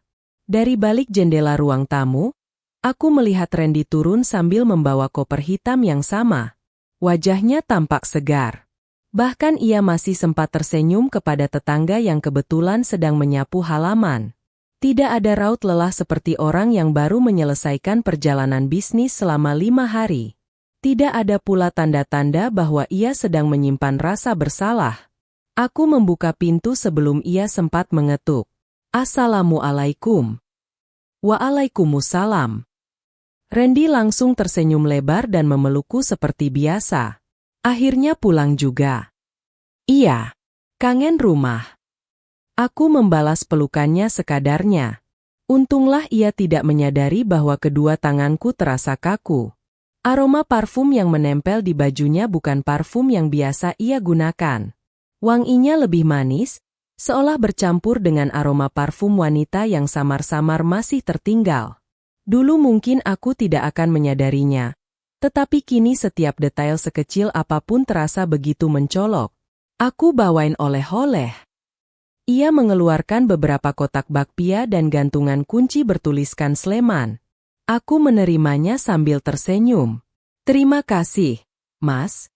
Dari balik jendela ruang tamu, aku melihat Randy turun sambil membawa koper hitam yang sama. Wajahnya tampak segar. Bahkan ia masih sempat tersenyum kepada tetangga yang kebetulan sedang menyapu halaman. Tidak ada raut lelah seperti orang yang baru menyelesaikan perjalanan bisnis selama 5 hari. Tidak ada pula tanda-tanda bahwa ia sedang menyimpan rasa bersalah. Aku membuka pintu sebelum ia sempat mengetuk. Assalamualaikum. Waalaikumsalam. Randy langsung tersenyum lebar dan memelukku seperti biasa. Akhirnya pulang juga. Iya. Kangen rumah. Aku membalas pelukannya sekadarnya. Untunglah ia tidak menyadari bahwa kedua tanganku terasa kaku. Aroma parfum yang menempel di bajunya bukan parfum yang biasa ia gunakan. Wanginya lebih manis, seolah bercampur dengan aroma parfum wanita yang samar-samar masih tertinggal. Dulu mungkin aku tidak akan menyadarinya, tetapi kini setiap detail sekecil apapun terasa begitu mencolok. Aku bawain oleh-oleh. Ia mengeluarkan beberapa kotak bakpia dan gantungan kunci bertuliskan Sleman. Aku menerimanya sambil tersenyum. Terima kasih, Mas.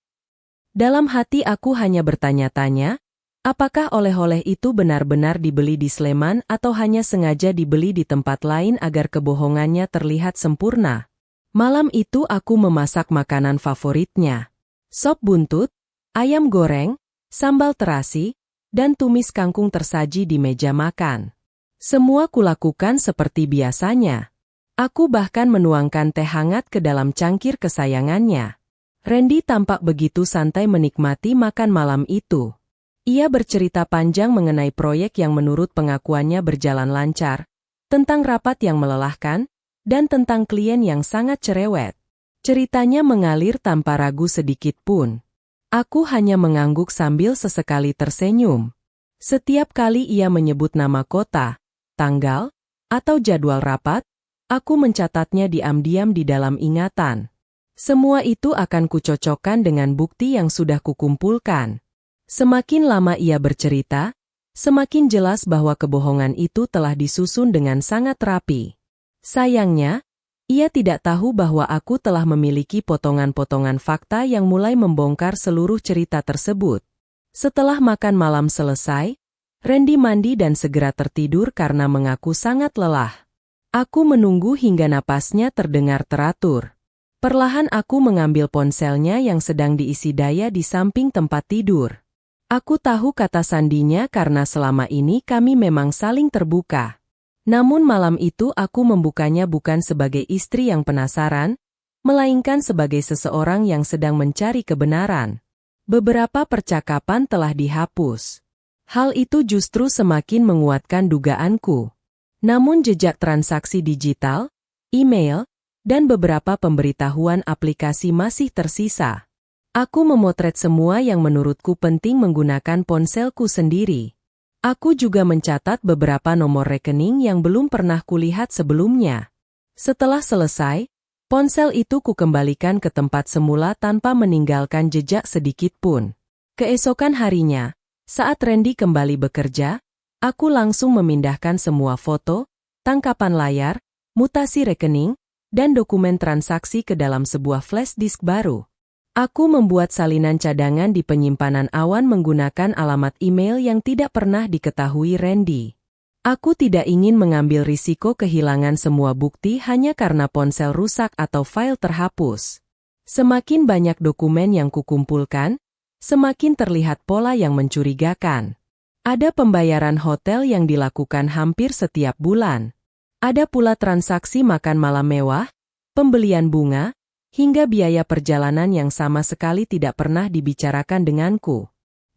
Dalam hati aku hanya bertanya-tanya, apakah oleh-oleh itu benar-benar dibeli di Sleman atau hanya sengaja dibeli di tempat lain agar kebohongannya terlihat sempurna. Malam itu aku memasak makanan favoritnya. Sop buntut, ayam goreng, sambal terasi, dan tumis kangkung tersaji di meja makan. Semua kulakukan seperti biasanya. Aku bahkan menuangkan teh hangat ke dalam cangkir kesayangannya. Randy tampak begitu santai menikmati makan malam itu. Ia bercerita panjang mengenai proyek yang menurut pengakuannya berjalan lancar, tentang rapat yang melelahkan, dan tentang klien yang sangat cerewet. Ceritanya mengalir tanpa ragu sedikit pun. Aku hanya mengangguk sambil sesekali tersenyum. Setiap kali ia menyebut nama kota, tanggal, atau jadwal rapat, aku mencatatnya diam-diam di dalam ingatan. Semua itu akan kucocokkan dengan bukti yang sudah kukumpulkan. Semakin lama ia bercerita, semakin jelas bahwa kebohongan itu telah disusun dengan sangat rapi. Sayangnya, ia tidak tahu bahwa aku telah memiliki potongan-potongan fakta yang mulai membongkar seluruh cerita tersebut. Setelah makan malam selesai, Randy mandi dan segera tertidur karena mengaku sangat lelah. Aku menunggu hingga napasnya terdengar teratur. Perlahan aku mengambil ponselnya yang sedang diisi daya di samping tempat tidur. Aku tahu kata sandinya karena selama ini kami memang saling terbuka. Namun malam itu aku membukanya bukan sebagai istri yang penasaran, melainkan sebagai seseorang yang sedang mencari kebenaran. Beberapa percakapan telah dihapus. Hal itu justru semakin menguatkan dugaanku. Namun jejak transaksi digital, email, dan beberapa pemberitahuan aplikasi masih tersisa. Aku memotret semua yang menurutku penting menggunakan ponselku sendiri. Aku juga mencatat beberapa nomor rekening yang belum pernah kulihat sebelumnya. Setelah selesai, ponsel itu kukembalikan ke tempat semula tanpa meninggalkan jejak sedikit pun. Keesokan harinya, saat Randy kembali bekerja, aku langsung memindahkan semua foto, tangkapan layar, mutasi rekening, dan dokumen transaksi ke dalam sebuah flash disk baru. Aku membuat salinan cadangan di penyimpanan awan menggunakan alamat email yang tidak pernah diketahui Randy. Aku tidak ingin mengambil risiko kehilangan semua bukti hanya karena ponsel rusak atau file terhapus. Semakin banyak dokumen yang kukumpulkan, semakin terlihat pola yang mencurigakan. Ada pembayaran hotel yang dilakukan hampir setiap bulan. Ada pula transaksi makan malam mewah, pembelian bunga, hingga biaya perjalanan yang sama sekali tidak pernah dibicarakan denganku.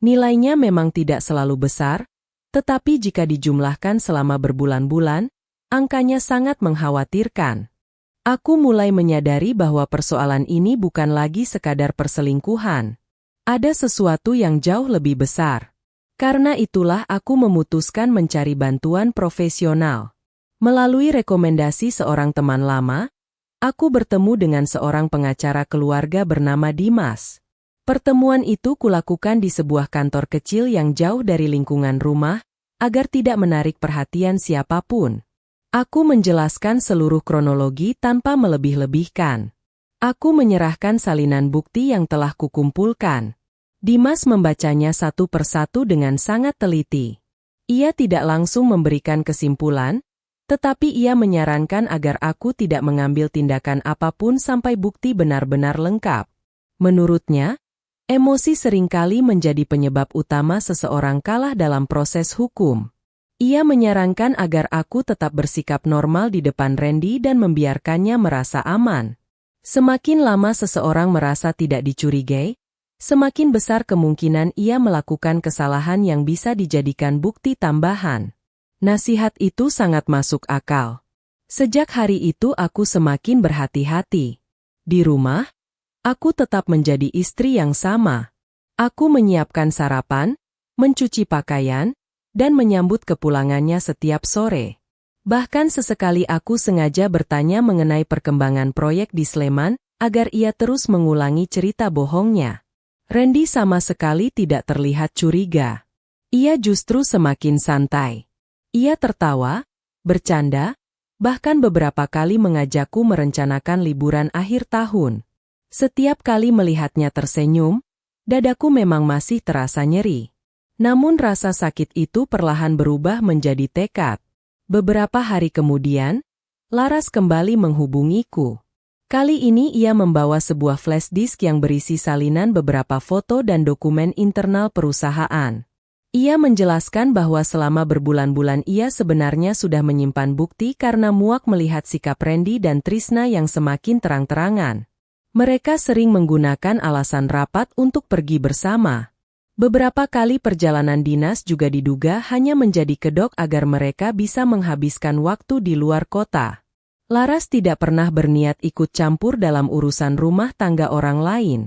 Nilainya memang tidak selalu besar, tetapi jika dijumlahkan selama berbulan-bulan, angkanya sangat mengkhawatirkan. Aku mulai menyadari bahwa persoalan ini bukan lagi sekadar perselingkuhan. Ada sesuatu yang jauh lebih besar. Karena itulah aku memutuskan mencari bantuan profesional. Melalui rekomendasi seorang teman lama, aku bertemu dengan seorang pengacara keluarga bernama Dimas. Pertemuan itu kulakukan di sebuah kantor kecil yang jauh dari lingkungan rumah, agar tidak menarik perhatian siapapun. Aku menjelaskan seluruh kronologi tanpa melebih-lebihkan. Aku menyerahkan salinan bukti yang telah kukumpulkan. Dimas membacanya satu persatu dengan sangat teliti. Ia tidak langsung memberikan kesimpulan, tetapi ia menyarankan agar aku tidak mengambil tindakan apapun sampai bukti benar-benar lengkap. Menurutnya, emosi seringkali menjadi penyebab utama seseorang kalah dalam proses hukum. Ia menyarankan agar aku tetap bersikap normal di depan Randy dan membiarkannya merasa aman. Semakin lama seseorang merasa tidak dicurigai, semakin besar kemungkinan ia melakukan kesalahan yang bisa dijadikan bukti tambahan. Nasihat itu sangat masuk akal. Sejak hari itu aku semakin berhati-hati. Di rumah, aku tetap menjadi istri yang sama. Aku menyiapkan sarapan, mencuci pakaian, dan menyambut kepulangannya setiap sore. Bahkan sesekali aku sengaja bertanya mengenai perkembangan proyek di Sleman, agar ia terus mengulangi cerita bohongnya. Randy sama sekali tidak terlihat curiga. Ia justru semakin santai. Ia tertawa, bercanda, bahkan beberapa kali mengajakku merencanakan liburan akhir tahun. Setiap kali melihatnya tersenyum, dadaku memang masih terasa nyeri. Namun rasa sakit itu perlahan berubah menjadi tekad. Beberapa hari kemudian, Laras kembali menghubungiku. Kali ini ia membawa sebuah flash disk yang berisi salinan beberapa foto dan dokumen internal perusahaan. Ia menjelaskan bahwa selama berbulan-bulan ia sebenarnya sudah menyimpan bukti karena muak melihat sikap Randy dan Trisna yang semakin terang-terangan. Mereka sering menggunakan alasan rapat untuk pergi bersama. Beberapa kali perjalanan dinas juga diduga hanya menjadi kedok agar mereka bisa menghabiskan waktu di luar kota. Laras tidak pernah berniat ikut campur dalam urusan rumah tangga orang lain.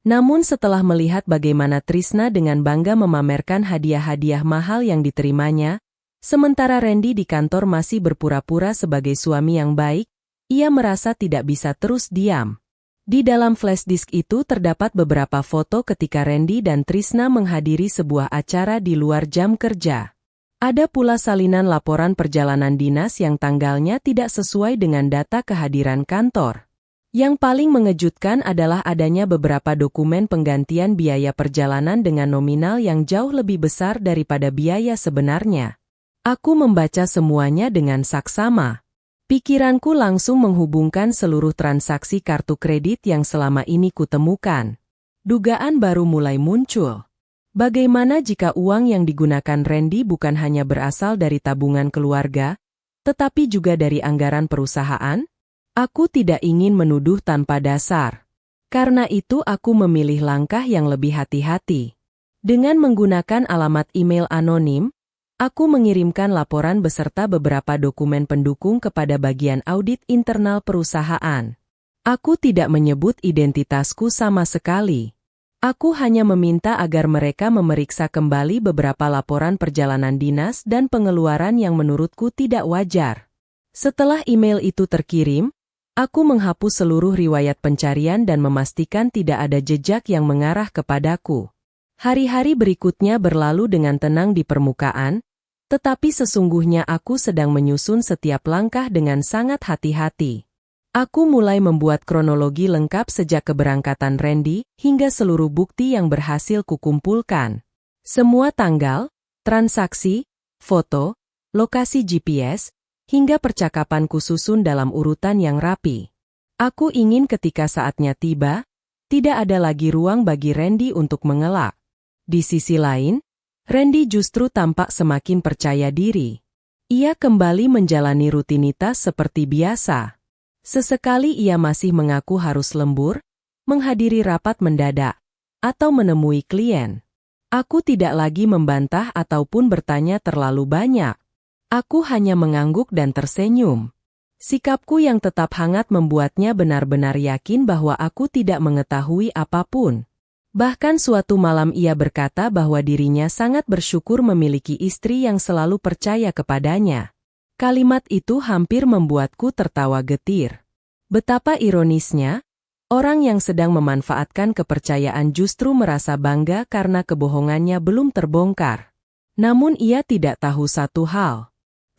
Namun setelah melihat bagaimana Trisna dengan bangga memamerkan hadiah-hadiah mahal yang diterimanya, sementara Randy di kantor masih berpura-pura sebagai suami yang baik, ia merasa tidak bisa terus diam. Di dalam flash disk itu terdapat beberapa foto ketika Randy dan Trisna menghadiri sebuah acara di luar jam kerja. Ada pula salinan laporan perjalanan dinas yang tanggalnya tidak sesuai dengan data kehadiran kantor. Yang paling mengejutkan adalah adanya beberapa dokumen penggantian biaya perjalanan dengan nominal yang jauh lebih besar daripada biaya sebenarnya. Aku membaca semuanya dengan saksama. Pikiranku langsung menghubungkan seluruh transaksi kartu kredit yang selama ini kutemukan. Dugaan baru mulai muncul. Bagaimana jika uang yang digunakan Randy bukan hanya berasal dari tabungan keluarga, tetapi juga dari anggaran perusahaan? Aku tidak ingin menuduh tanpa dasar. Karena itu aku memilih langkah yang lebih hati-hati. Dengan menggunakan alamat email anonim, aku mengirimkan laporan beserta beberapa dokumen pendukung kepada bagian audit internal perusahaan. Aku tidak menyebut identitasku sama sekali. Aku hanya meminta agar mereka memeriksa kembali beberapa laporan perjalanan dinas dan pengeluaran yang menurutku tidak wajar. Setelah email itu terkirim, aku menghapus seluruh riwayat pencarian dan memastikan tidak ada jejak yang mengarah kepadaku. Hari-hari berikutnya berlalu dengan tenang di permukaan, tetapi sesungguhnya aku sedang menyusun setiap langkah dengan sangat hati-hati. Aku mulai membuat kronologi lengkap sejak keberangkatan Randy hingga seluruh bukti yang berhasil kukumpulkan. Semua tanggal, transaksi, foto, lokasi GPS, hingga percakapan kususun dalam urutan yang rapi. Aku ingin ketika saatnya tiba, tidak ada lagi ruang bagi Randy untuk mengelak. Di sisi lain, Randy justru tampak semakin percaya diri. Ia kembali menjalani rutinitas seperti biasa. Sesekali ia masih mengaku harus lembur, menghadiri rapat mendadak, atau menemui klien. Aku tidak lagi membantah ataupun bertanya terlalu banyak. Aku hanya mengangguk dan tersenyum. Sikapku yang tetap hangat membuatnya benar-benar yakin bahwa aku tidak mengetahui apapun. Bahkan suatu malam ia berkata bahwa dirinya sangat bersyukur memiliki istri yang selalu percaya kepadanya. Kalimat itu hampir membuatku tertawa getir. Betapa ironisnya, orang yang sedang memanfaatkan kepercayaan justru merasa bangga karena kebohongannya belum terbongkar. Namun ia tidak tahu satu hal.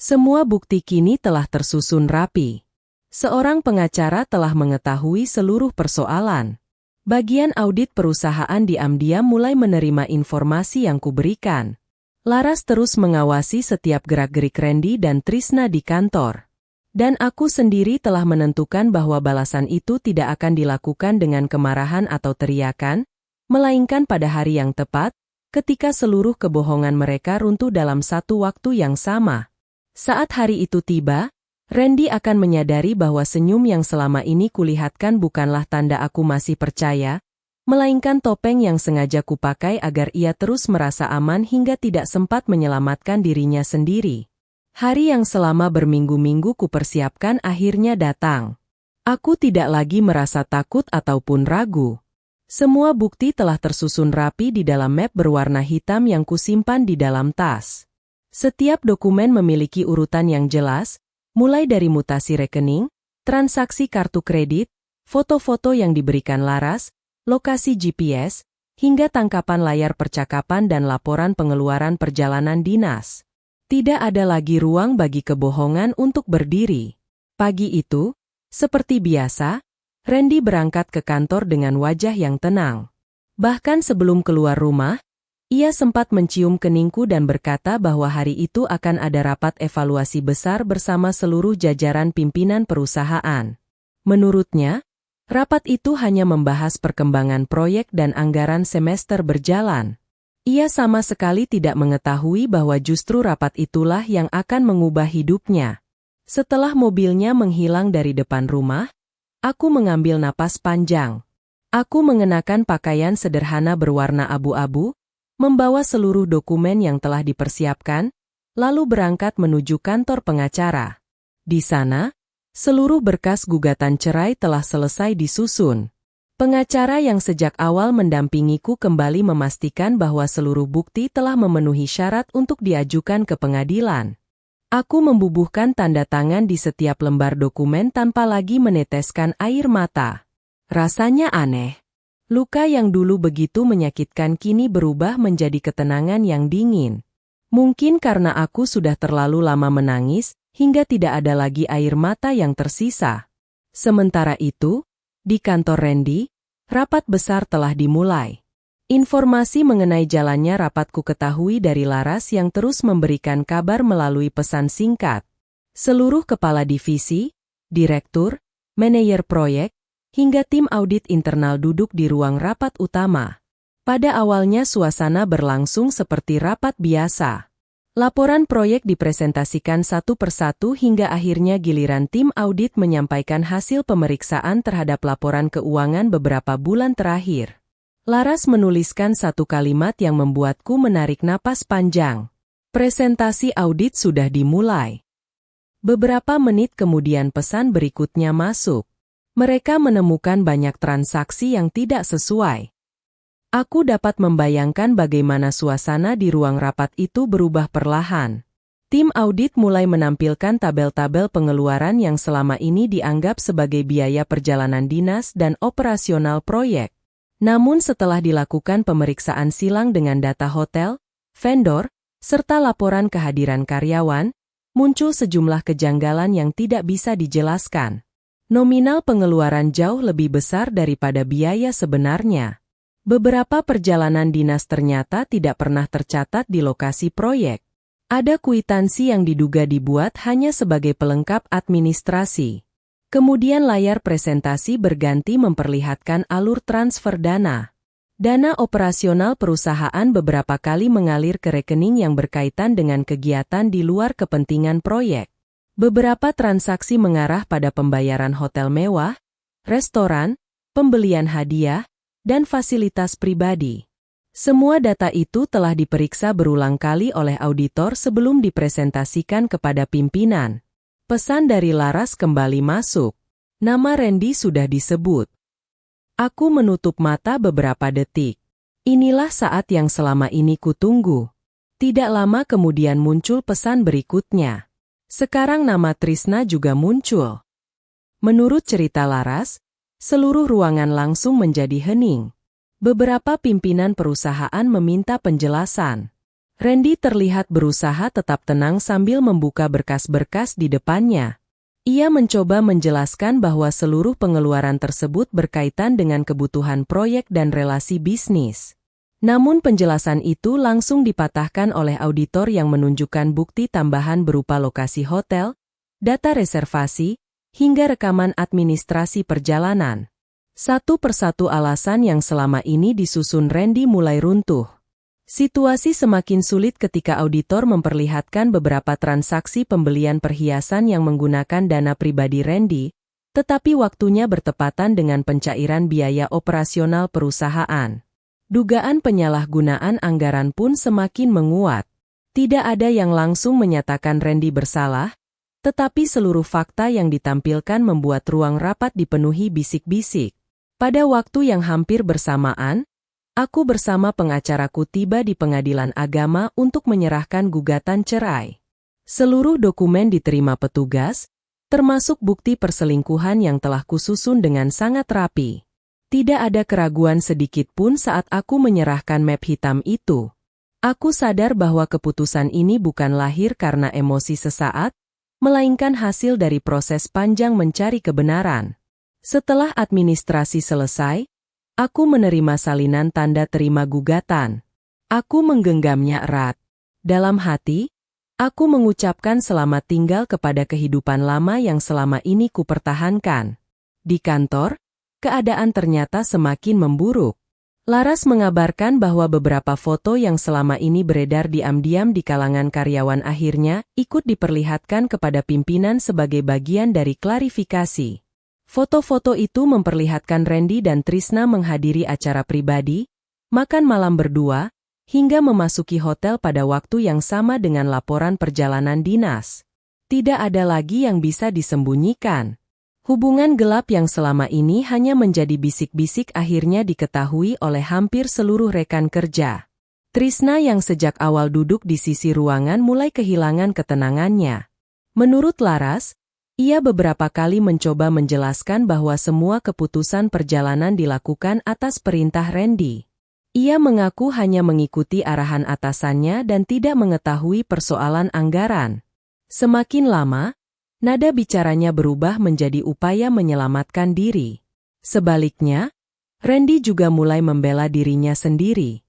Semua bukti kini telah tersusun rapi. Seorang pengacara telah mengetahui seluruh persoalan. Bagian audit perusahaan diam-diam mulai menerima informasi yang kuberikan. Laras terus mengawasi setiap gerak-gerik Randy dan Trisna di kantor. Dan aku sendiri telah menentukan bahwa balasan itu tidak akan dilakukan dengan kemarahan atau teriakan, melainkan pada hari yang tepat, ketika seluruh kebohongan mereka runtuh dalam satu waktu yang sama. Saat hari itu tiba, Randy akan menyadari bahwa senyum yang selama ini kulihatkan bukanlah tanda aku masih percaya, melainkan topeng yang sengaja kupakai agar ia terus merasa aman hingga tidak sempat menyelamatkan dirinya sendiri. Hari yang selama berminggu-minggu kupersiapkan akhirnya datang. Aku tidak lagi merasa takut ataupun ragu. Semua bukti telah tersusun rapi di dalam map berwarna hitam yang kusimpan di dalam tas. Setiap dokumen memiliki urutan yang jelas, mulai dari mutasi rekening, transaksi kartu kredit, foto-foto yang diberikan Laras, lokasi GPS, hingga tangkapan layar percakapan dan laporan pengeluaran perjalanan dinas. Tidak ada lagi ruang bagi kebohongan untuk berdiri. Pagi itu, seperti biasa, Randy berangkat ke kantor dengan wajah yang tenang. Bahkan sebelum keluar rumah, ia sempat mencium keningku dan berkata bahwa hari itu akan ada rapat evaluasi besar bersama seluruh jajaran pimpinan perusahaan. Menurutnya, rapat itu hanya membahas perkembangan proyek dan anggaran semester berjalan. Ia sama sekali tidak mengetahui bahwa justru rapat itulah yang akan mengubah hidupnya. Setelah mobilnya menghilang dari depan rumah, aku mengambil napas panjang. Aku mengenakan pakaian sederhana berwarna abu-abu, membawa seluruh dokumen yang telah dipersiapkan, lalu berangkat menuju kantor pengacara. Di sana, seluruh berkas gugatan cerai telah selesai disusun. Pengacara yang sejak awal mendampingiku kembali memastikan bahwa seluruh bukti telah memenuhi syarat untuk diajukan ke pengadilan. Aku membubuhkan tanda tangan di setiap lembar dokumen tanpa lagi meneteskan air mata. Rasanya aneh. Luka yang dulu begitu menyakitkan kini berubah menjadi ketenangan yang dingin. Mungkin karena aku sudah terlalu lama menangis, hingga tidak ada lagi air mata yang tersisa. Sementara itu, di kantor Randy, rapat besar telah dimulai. Informasi mengenai jalannya rapat ku ketahui dari Laras yang terus memberikan kabar melalui pesan singkat. Seluruh kepala divisi, direktur, manajer proyek, hingga tim audit internal duduk di ruang rapat utama. Pada awalnya suasana berlangsung seperti rapat biasa. Laporan proyek dipresentasikan satu persatu hingga akhirnya giliran tim audit menyampaikan hasil pemeriksaan terhadap laporan keuangan beberapa bulan terakhir. Laras menuliskan satu kalimat yang membuatku menarik napas panjang. Presentasi audit sudah dimulai. Beberapa menit kemudian pesan berikutnya masuk. Mereka menemukan banyak transaksi yang tidak sesuai. Aku dapat membayangkan bagaimana suasana di ruang rapat itu berubah perlahan. Tim audit mulai menampilkan tabel-tabel pengeluaran yang selama ini dianggap sebagai biaya perjalanan dinas dan operasional proyek. Namun setelah dilakukan pemeriksaan silang dengan data hotel, vendor, serta laporan kehadiran karyawan, muncul sejumlah kejanggalan yang tidak bisa dijelaskan. Nominal pengeluaran jauh lebih besar daripada biaya sebenarnya. Beberapa perjalanan dinas ternyata tidak pernah tercatat di lokasi proyek. Ada kwitansi yang diduga dibuat hanya sebagai pelengkap administrasi. Kemudian layar presentasi berganti memperlihatkan alur transfer dana. Dana operasional perusahaan beberapa kali mengalir ke rekening yang berkaitan dengan kegiatan di luar kepentingan proyek. Beberapa transaksi mengarah pada pembayaran hotel mewah, restoran, pembelian hadiah, dan fasilitas pribadi. Semua data itu telah diperiksa berulang kali oleh auditor sebelum dipresentasikan kepada pimpinan. Pesan dari Laras kembali masuk. Nama Randy sudah disebut. Aku menutup mata beberapa detik. Inilah saat yang selama ini kutunggu. Tidak lama kemudian muncul pesan berikutnya. Sekarang nama Trisna juga muncul. Menurut cerita Laras, seluruh ruangan langsung menjadi hening. Beberapa pimpinan perusahaan meminta penjelasan. Randy terlihat berusaha tetap tenang sambil membuka berkas-berkas di depannya. Ia mencoba menjelaskan bahwa seluruh pengeluaran tersebut berkaitan dengan kebutuhan proyek dan relasi bisnis. Namun penjelasan itu langsung dipatahkan oleh auditor yang menunjukkan bukti tambahan berupa lokasi hotel, data reservasi, hingga rekaman administrasi perjalanan. Satu persatu alasan yang selama ini disusun Randy mulai runtuh. Situasi semakin sulit ketika auditor memperlihatkan beberapa transaksi pembelian perhiasan yang menggunakan dana pribadi Randy, tetapi waktunya bertepatan dengan pencairan biaya operasional perusahaan. Dugaan penyalahgunaan anggaran pun semakin menguat. Tidak ada yang langsung menyatakan Randy bersalah, tetapi seluruh fakta yang ditampilkan membuat ruang rapat dipenuhi bisik-bisik. Pada waktu yang hampir bersamaan, aku bersama pengacaraku tiba di pengadilan agama untuk menyerahkan gugatan cerai. Seluruh dokumen diterima petugas, termasuk bukti perselingkuhan yang telah kususun dengan sangat rapi. Tidak ada keraguan sedikit pun saat aku menyerahkan map hitam itu. Aku sadar bahwa keputusan ini bukan lahir karena emosi sesaat, melainkan hasil dari proses panjang mencari kebenaran. Setelah administrasi selesai, aku menerima salinan tanda terima gugatan. Aku menggenggamnya erat. Dalam hati, aku mengucapkan selamat tinggal kepada kehidupan lama yang selama ini kupertahankan. Di kantor, keadaan ternyata semakin memburuk. Laras mengabarkan bahwa beberapa foto yang selama ini beredar diam-diam di kalangan karyawan akhirnya ikut diperlihatkan kepada pimpinan sebagai bagian dari klarifikasi. Foto-foto itu memperlihatkan Randy dan Trisna menghadiri acara pribadi, makan malam berdua, hingga memasuki hotel pada waktu yang sama dengan laporan perjalanan dinas. Tidak ada lagi yang bisa disembunyikan. Hubungan gelap yang selama ini hanya menjadi bisik-bisik akhirnya diketahui oleh hampir seluruh rekan kerja. Trisna yang sejak awal duduk di sisi ruangan mulai kehilangan ketenangannya. Menurut Laras, ia beberapa kali mencoba menjelaskan bahwa semua keputusan perjalanan dilakukan atas perintah Randy. Ia mengaku hanya mengikuti arahan atasannya dan tidak mengetahui persoalan anggaran. Semakin lama, nada bicaranya berubah menjadi upaya menyelamatkan diri. Sebaliknya, Randy juga mulai membela dirinya sendiri.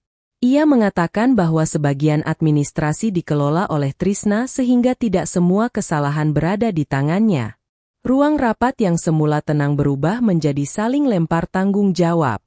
Ia mengatakan bahwa sebagian administrasi dikelola oleh Trisna sehingga tidak semua kesalahan berada di tangannya. Ruang rapat yang semula tenang berubah menjadi saling lempar tanggung jawab.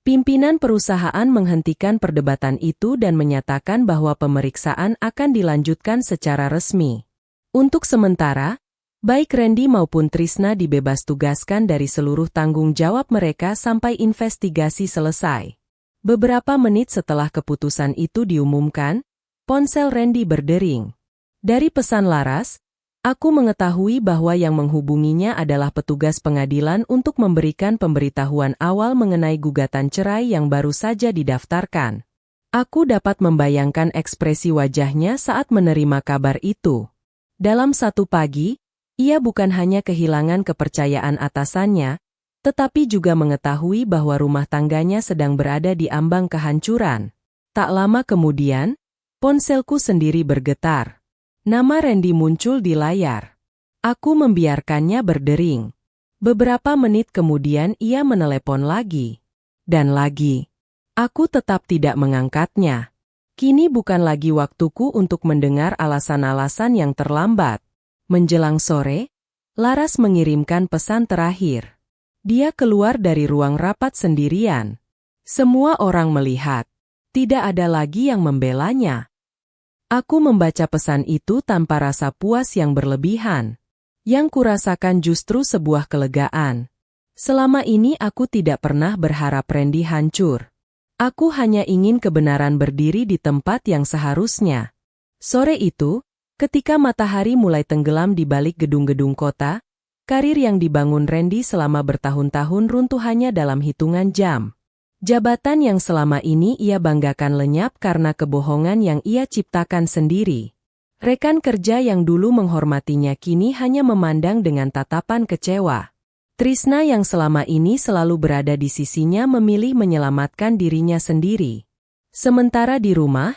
Pimpinan perusahaan menghentikan perdebatan itu dan menyatakan bahwa pemeriksaan akan dilanjutkan secara resmi. Untuk sementara, baik Randy maupun Trisna dibebas tugaskan dari seluruh tanggung jawab mereka sampai investigasi selesai. Beberapa menit setelah keputusan itu diumumkan, ponsel Randy berdering. Dari pesan Laras, aku mengetahui bahwa yang menghubunginya adalah petugas pengadilan untuk memberikan pemberitahuan awal mengenai gugatan cerai yang baru saja didaftarkan. Aku dapat membayangkan ekspresi wajahnya saat menerima kabar itu. Dalam satu pagi, ia bukan hanya kehilangan kepercayaan atasannya, tetapi juga mengetahui bahwa rumah tangganya sedang berada di ambang kehancuran. Tak lama kemudian, ponselku sendiri bergetar. Nama Randy muncul di layar. Aku membiarkannya berdering. Beberapa menit kemudian ia menelepon lagi. Dan lagi. Aku tetap tidak mengangkatnya. Kini bukan lagi waktuku untuk mendengar alasan-alasan yang terlambat. Menjelang sore, Laras mengirimkan pesan terakhir. Dia keluar dari ruang rapat sendirian. Semua orang melihat. Tidak ada lagi yang membelanya. Aku membaca pesan itu tanpa rasa puas yang berlebihan. Yang kurasakan justru sebuah kelegaan. Selama ini aku tidak pernah berharap Randy hancur. Aku hanya ingin kebenaran berdiri di tempat yang seharusnya. Sore itu, ketika matahari mulai tenggelam di balik gedung-gedung kota, karir yang dibangun Randy selama bertahun-tahun runtuh hanya dalam hitungan jam. Jabatan yang selama ini ia banggakan lenyap karena kebohongan yang ia ciptakan sendiri. Rekan kerja yang dulu menghormatinya kini hanya memandang dengan tatapan kecewa. Trisna yang selama ini selalu berada di sisinya memilih menyelamatkan dirinya sendiri. Sementara di rumah,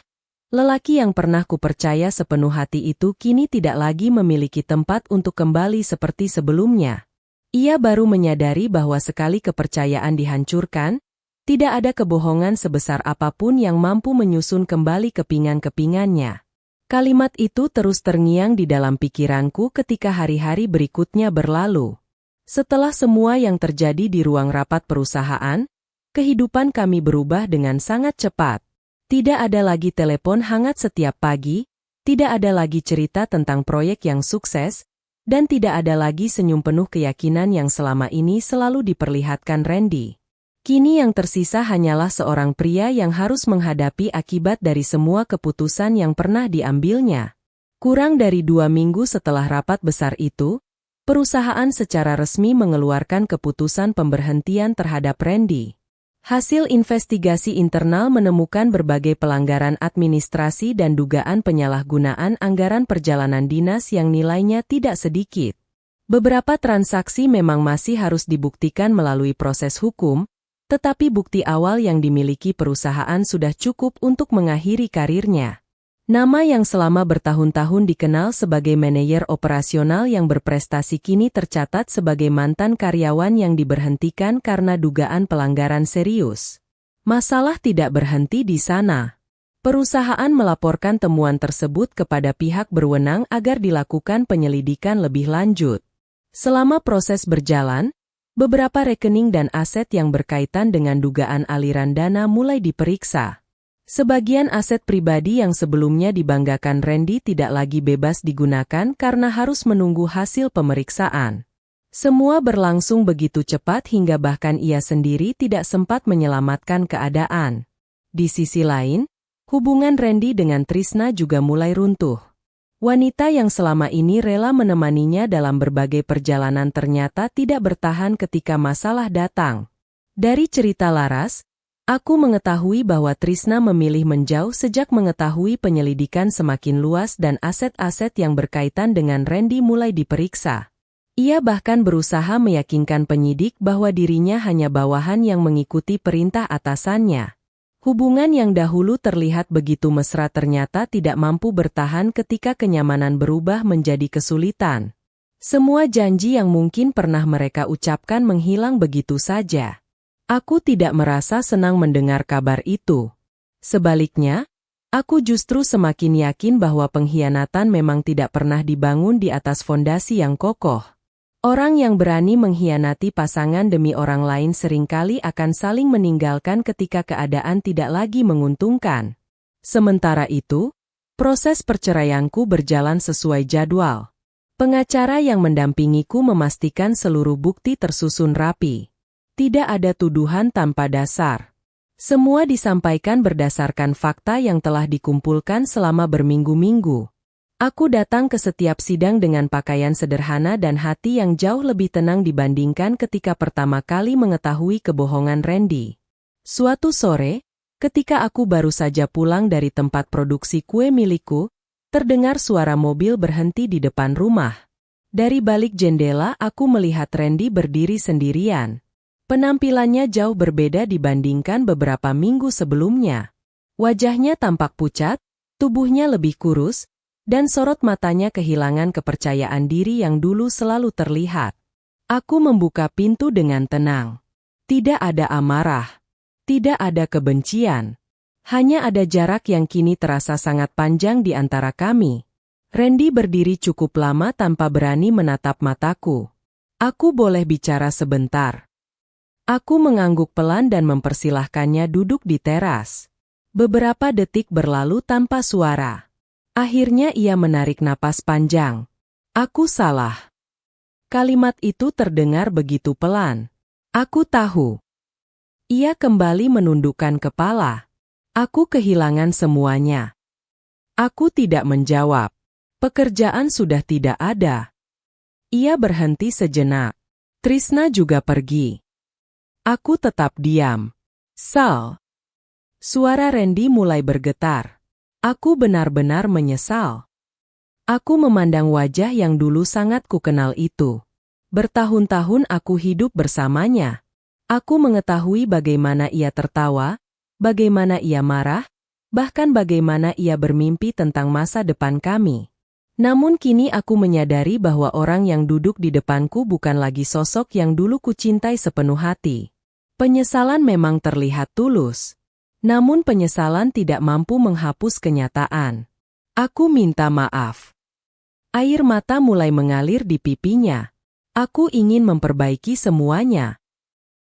lelaki yang pernah kupercaya sepenuh hati itu kini tidak lagi memiliki tempat untuk kembali seperti sebelumnya. Ia baru menyadari bahwa sekali kepercayaan dihancurkan, tidak ada kebohongan sebesar apapun yang mampu menyusun kembali kepingan-kepingannya. Kalimat itu terus terngiang di dalam pikiranku ketika hari-hari berikutnya berlalu. Setelah semua yang terjadi di ruang rapat perusahaan, kehidupan kami berubah dengan sangat cepat. Tidak ada lagi telepon hangat setiap pagi, tidak ada lagi cerita tentang proyek yang sukses, dan tidak ada lagi senyum penuh keyakinan yang selama ini selalu diperlihatkan Randy. Kini yang tersisa hanyalah seorang pria yang harus menghadapi akibat dari semua keputusan yang pernah diambilnya. Kurang dari 2 minggu setelah rapat besar itu, perusahaan secara resmi mengeluarkan keputusan pemberhentian terhadap Randy. Hasil investigasi internal menemukan berbagai pelanggaran administrasi dan dugaan penyalahgunaan anggaran perjalanan dinas yang nilainya tidak sedikit. Beberapa transaksi memang masih harus dibuktikan melalui proses hukum, tetapi bukti awal yang dimiliki perusahaan sudah cukup untuk mengakhiri karirnya. Nama yang selama bertahun-tahun dikenal sebagai manajer operasional yang berprestasi kini tercatat sebagai mantan karyawan yang diberhentikan karena dugaan pelanggaran serius. Masalah tidak berhenti di sana. Perusahaan melaporkan temuan tersebut kepada pihak berwenang agar dilakukan penyelidikan lebih lanjut. Selama proses berjalan, beberapa rekening dan aset yang berkaitan dengan dugaan aliran dana mulai diperiksa. Sebagian aset pribadi yang sebelumnya dibanggakan Randy tidak lagi bebas digunakan karena harus menunggu hasil pemeriksaan. Semua berlangsung begitu cepat hingga bahkan ia sendiri tidak sempat menyelamatkan keadaan. Di sisi lain, hubungan Randy dengan Trisna juga mulai runtuh. Wanita yang selama ini rela menemaninya dalam berbagai perjalanan ternyata tidak bertahan ketika masalah datang. Dari cerita Laras, aku mengetahui bahwa Trisna memilih menjauh sejak mengetahui penyelidikan semakin luas dan aset-aset yang berkaitan dengan Randy mulai diperiksa. Ia bahkan berusaha meyakinkan penyidik bahwa dirinya hanya bawahan yang mengikuti perintah atasannya. Hubungan yang dahulu terlihat begitu mesra ternyata tidak mampu bertahan ketika kenyamanan berubah menjadi kesulitan. Semua janji yang mungkin pernah mereka ucapkan menghilang begitu saja. Aku tidak merasa senang mendengar kabar itu. Sebaliknya, aku justru semakin yakin bahwa pengkhianatan memang tidak pernah dibangun di atas fondasi yang kokoh. Orang yang berani mengkhianati pasangan demi orang lain seringkali akan saling meninggalkan ketika keadaan tidak lagi menguntungkan. Sementara itu, proses perceraianku berjalan sesuai jadwal. Pengacara yang mendampingiku memastikan seluruh bukti tersusun rapi. Tidak ada tuduhan tanpa dasar. Semua disampaikan berdasarkan fakta yang telah dikumpulkan selama berminggu-minggu. Aku datang ke setiap sidang dengan pakaian sederhana dan hati yang jauh lebih tenang dibandingkan ketika pertama kali mengetahui kebohongan Randy. Suatu sore, ketika aku baru saja pulang dari tempat produksi kue milikku, terdengar suara mobil berhenti di depan rumah. Dari balik jendela aku melihat Randy berdiri sendirian. Penampilannya jauh berbeda dibandingkan beberapa minggu sebelumnya. Wajahnya tampak pucat, tubuhnya lebih kurus, dan sorot matanya kehilangan kepercayaan diri yang dulu selalu terlihat. Aku membuka pintu dengan tenang. Tidak ada amarah. Tidak ada kebencian. Hanya ada jarak yang kini terasa sangat panjang di antara kami. Randy berdiri cukup lama tanpa berani menatap mataku. Aku boleh bicara sebentar. Aku mengangguk pelan dan mempersilahkannya duduk di teras. Beberapa detik berlalu tanpa suara. Akhirnya ia menarik napas panjang. Aku salah. Kalimat itu terdengar begitu pelan. Aku tahu. Ia kembali menundukkan kepala. Aku kehilangan semuanya. Aku tidak menjawab. Pekerjaan sudah tidak ada. Ia berhenti sejenak. Trisna juga pergi. Aku tetap diam. Sal. Suara Randy mulai bergetar. Aku benar-benar menyesal. Aku memandang wajah yang dulu sangat kukenal itu. Bertahun-tahun aku hidup bersamanya. Aku mengetahui bagaimana ia tertawa, bagaimana ia marah, bahkan bagaimana ia bermimpi tentang masa depan kami. Namun kini aku menyadari bahwa orang yang duduk di depanku bukan lagi sosok yang dulu kucintai sepenuh hati. Penyesalan memang terlihat tulus. Namun penyesalan tidak mampu menghapus kenyataan. Aku minta maaf. Air mata mulai mengalir di pipinya. Aku ingin memperbaiki semuanya.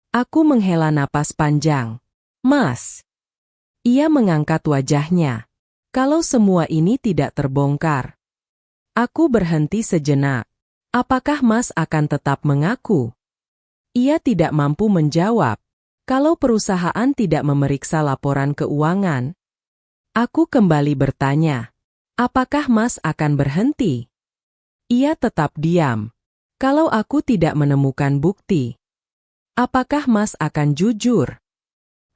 Aku menghela napas panjang. Mas. Ia mengangkat wajahnya. Kalau semua ini tidak terbongkar. Aku berhenti sejenak. Apakah Mas akan tetap mengaku? Ia tidak mampu menjawab. Kalau perusahaan tidak memeriksa laporan keuangan, aku kembali bertanya, apakah Mas akan berhenti? Ia tetap diam. Kalau aku tidak menemukan bukti, apakah Mas akan jujur?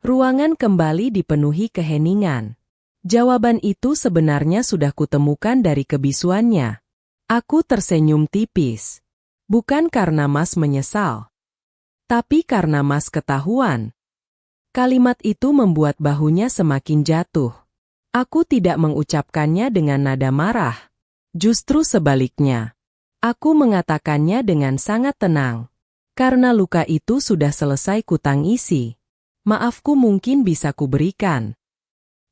Ruangan kembali dipenuhi keheningan. Jawaban itu sebenarnya sudah kutemukan dari kebisuannya. Aku tersenyum tipis. Bukan karena Mas menyesal. Tapi karena Mas ketahuan. Kalimat itu membuat bahunya semakin jatuh. Aku tidak mengucapkannya dengan nada marah. Justru sebaliknya. Aku mengatakannya dengan sangat tenang. Karena luka itu sudah selesai kutangisi. Maafku mungkin bisa kuberikan.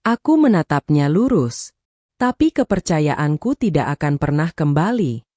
Aku menatapnya lurus. Tapi kepercayaanku tidak akan pernah kembali.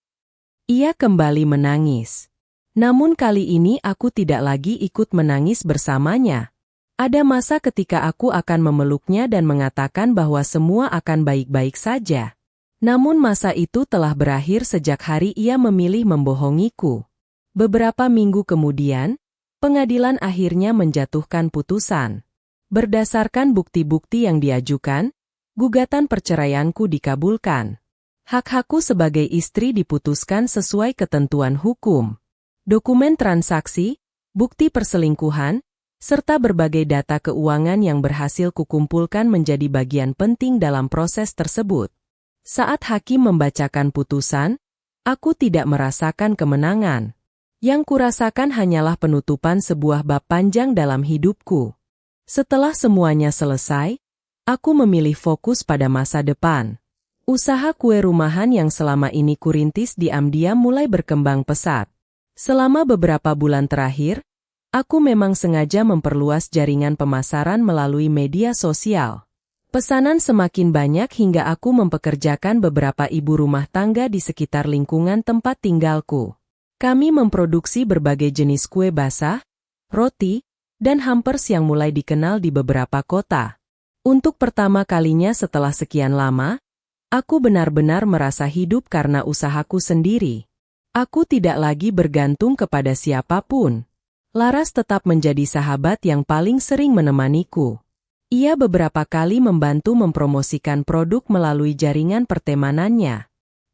Ia kembali menangis. Namun kali ini aku tidak lagi ikut menangis bersamanya. Ada masa ketika aku akan memeluknya dan mengatakan bahwa semua akan baik-baik saja. Namun masa itu telah berakhir sejak hari ia memilih membohongiku. Beberapa minggu kemudian, pengadilan akhirnya menjatuhkan putusan. Berdasarkan bukti-bukti yang diajukan, gugatan perceraianku dikabulkan. Hak-hakku sebagai istri diputuskan sesuai ketentuan hukum. Dokumen transaksi, bukti perselingkuhan, serta berbagai data keuangan yang berhasil kukumpulkan menjadi bagian penting dalam proses tersebut. Saat hakim membacakan putusan, aku tidak merasakan kemenangan. Yang kurasakan hanyalah penutupan sebuah bab panjang dalam hidupku. Setelah semuanya selesai, aku memilih fokus pada masa depan. Usaha kue rumahan yang selama ini kurintis diam-diam mulai berkembang pesat. Selama beberapa bulan terakhir, aku memang sengaja memperluas jaringan pemasaran melalui media sosial. Pesanan semakin banyak hingga aku mempekerjakan beberapa ibu rumah tangga di sekitar lingkungan tempat tinggalku. Kami memproduksi berbagai jenis kue basah, roti, dan hampers yang mulai dikenal di beberapa kota. Untuk pertama kalinya setelah sekian lama, aku benar-benar merasa hidup karena usahaku sendiri. Aku tidak lagi bergantung kepada siapapun. Laras tetap menjadi sahabat yang paling sering menemaniku. Ia beberapa kali membantu mempromosikan produk melalui jaringan pertemanannya.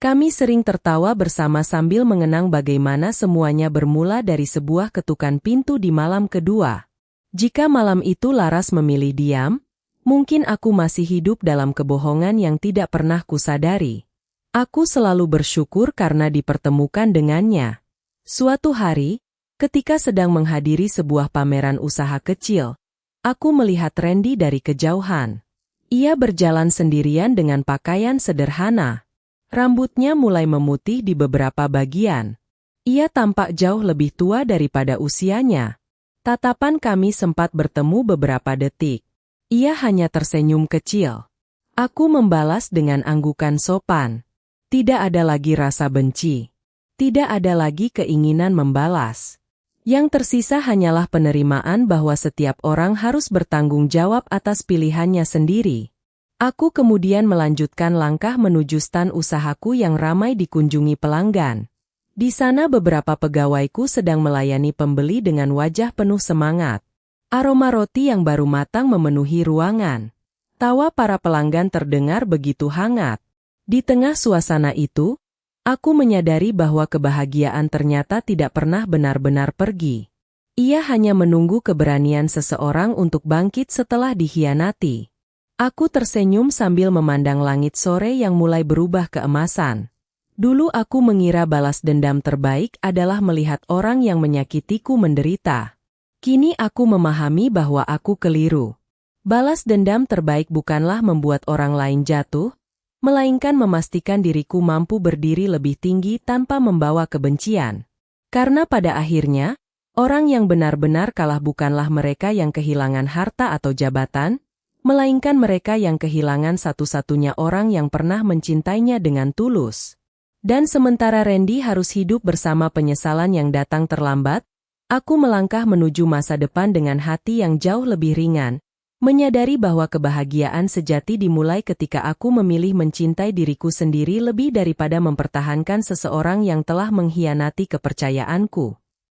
Kami sering tertawa bersama sambil mengenang bagaimana semuanya bermula dari sebuah ketukan pintu di malam kedua. Jika malam itu Laras memilih diam, mungkin aku masih hidup dalam kebohongan yang tidak pernah kusadari. Aku selalu bersyukur karena dipertemukan dengannya. Suatu hari, ketika sedang menghadiri sebuah pameran usaha kecil, aku melihat Randy dari kejauhan. Ia berjalan sendirian dengan pakaian sederhana. Rambutnya mulai memutih di beberapa bagian. Ia tampak jauh lebih tua daripada usianya. Tatapan kami sempat bertemu beberapa detik. Ia hanya tersenyum kecil. Aku membalas dengan anggukan sopan. Tidak ada lagi rasa benci. Tidak ada lagi keinginan membalas. Yang tersisa hanyalah penerimaan bahwa setiap orang harus bertanggung jawab atas pilihannya sendiri. Aku kemudian melanjutkan langkah menuju stan usahaku yang ramai dikunjungi pelanggan. Di sana beberapa pegawaiku sedang melayani pembeli dengan wajah penuh semangat. Aroma roti yang baru matang memenuhi ruangan. Tawa para pelanggan terdengar begitu hangat. Di tengah suasana itu, aku menyadari bahwa kebahagiaan ternyata tidak pernah benar-benar pergi. Ia hanya menunggu keberanian seseorang untuk bangkit setelah dikhianati. Aku tersenyum sambil memandang langit sore yang mulai berubah keemasan. Dulu aku mengira balas dendam terbaik adalah melihat orang yang menyakitiku menderita. Kini aku memahami bahwa aku keliru. Balas dendam terbaik bukanlah membuat orang lain jatuh, melainkan memastikan diriku mampu berdiri lebih tinggi tanpa membawa kebencian. Karena pada akhirnya, orang yang benar-benar kalah bukanlah mereka yang kehilangan harta atau jabatan, melainkan mereka yang kehilangan satu-satunya orang yang pernah mencintainya dengan tulus. Dan sementara Randy harus hidup bersama penyesalan yang datang terlambat, aku melangkah menuju masa depan dengan hati yang jauh lebih ringan, menyadari bahwa kebahagiaan sejati dimulai ketika aku memilih mencintai diriku sendiri lebih daripada mempertahankan seseorang yang telah mengkhianati kepercayaanku.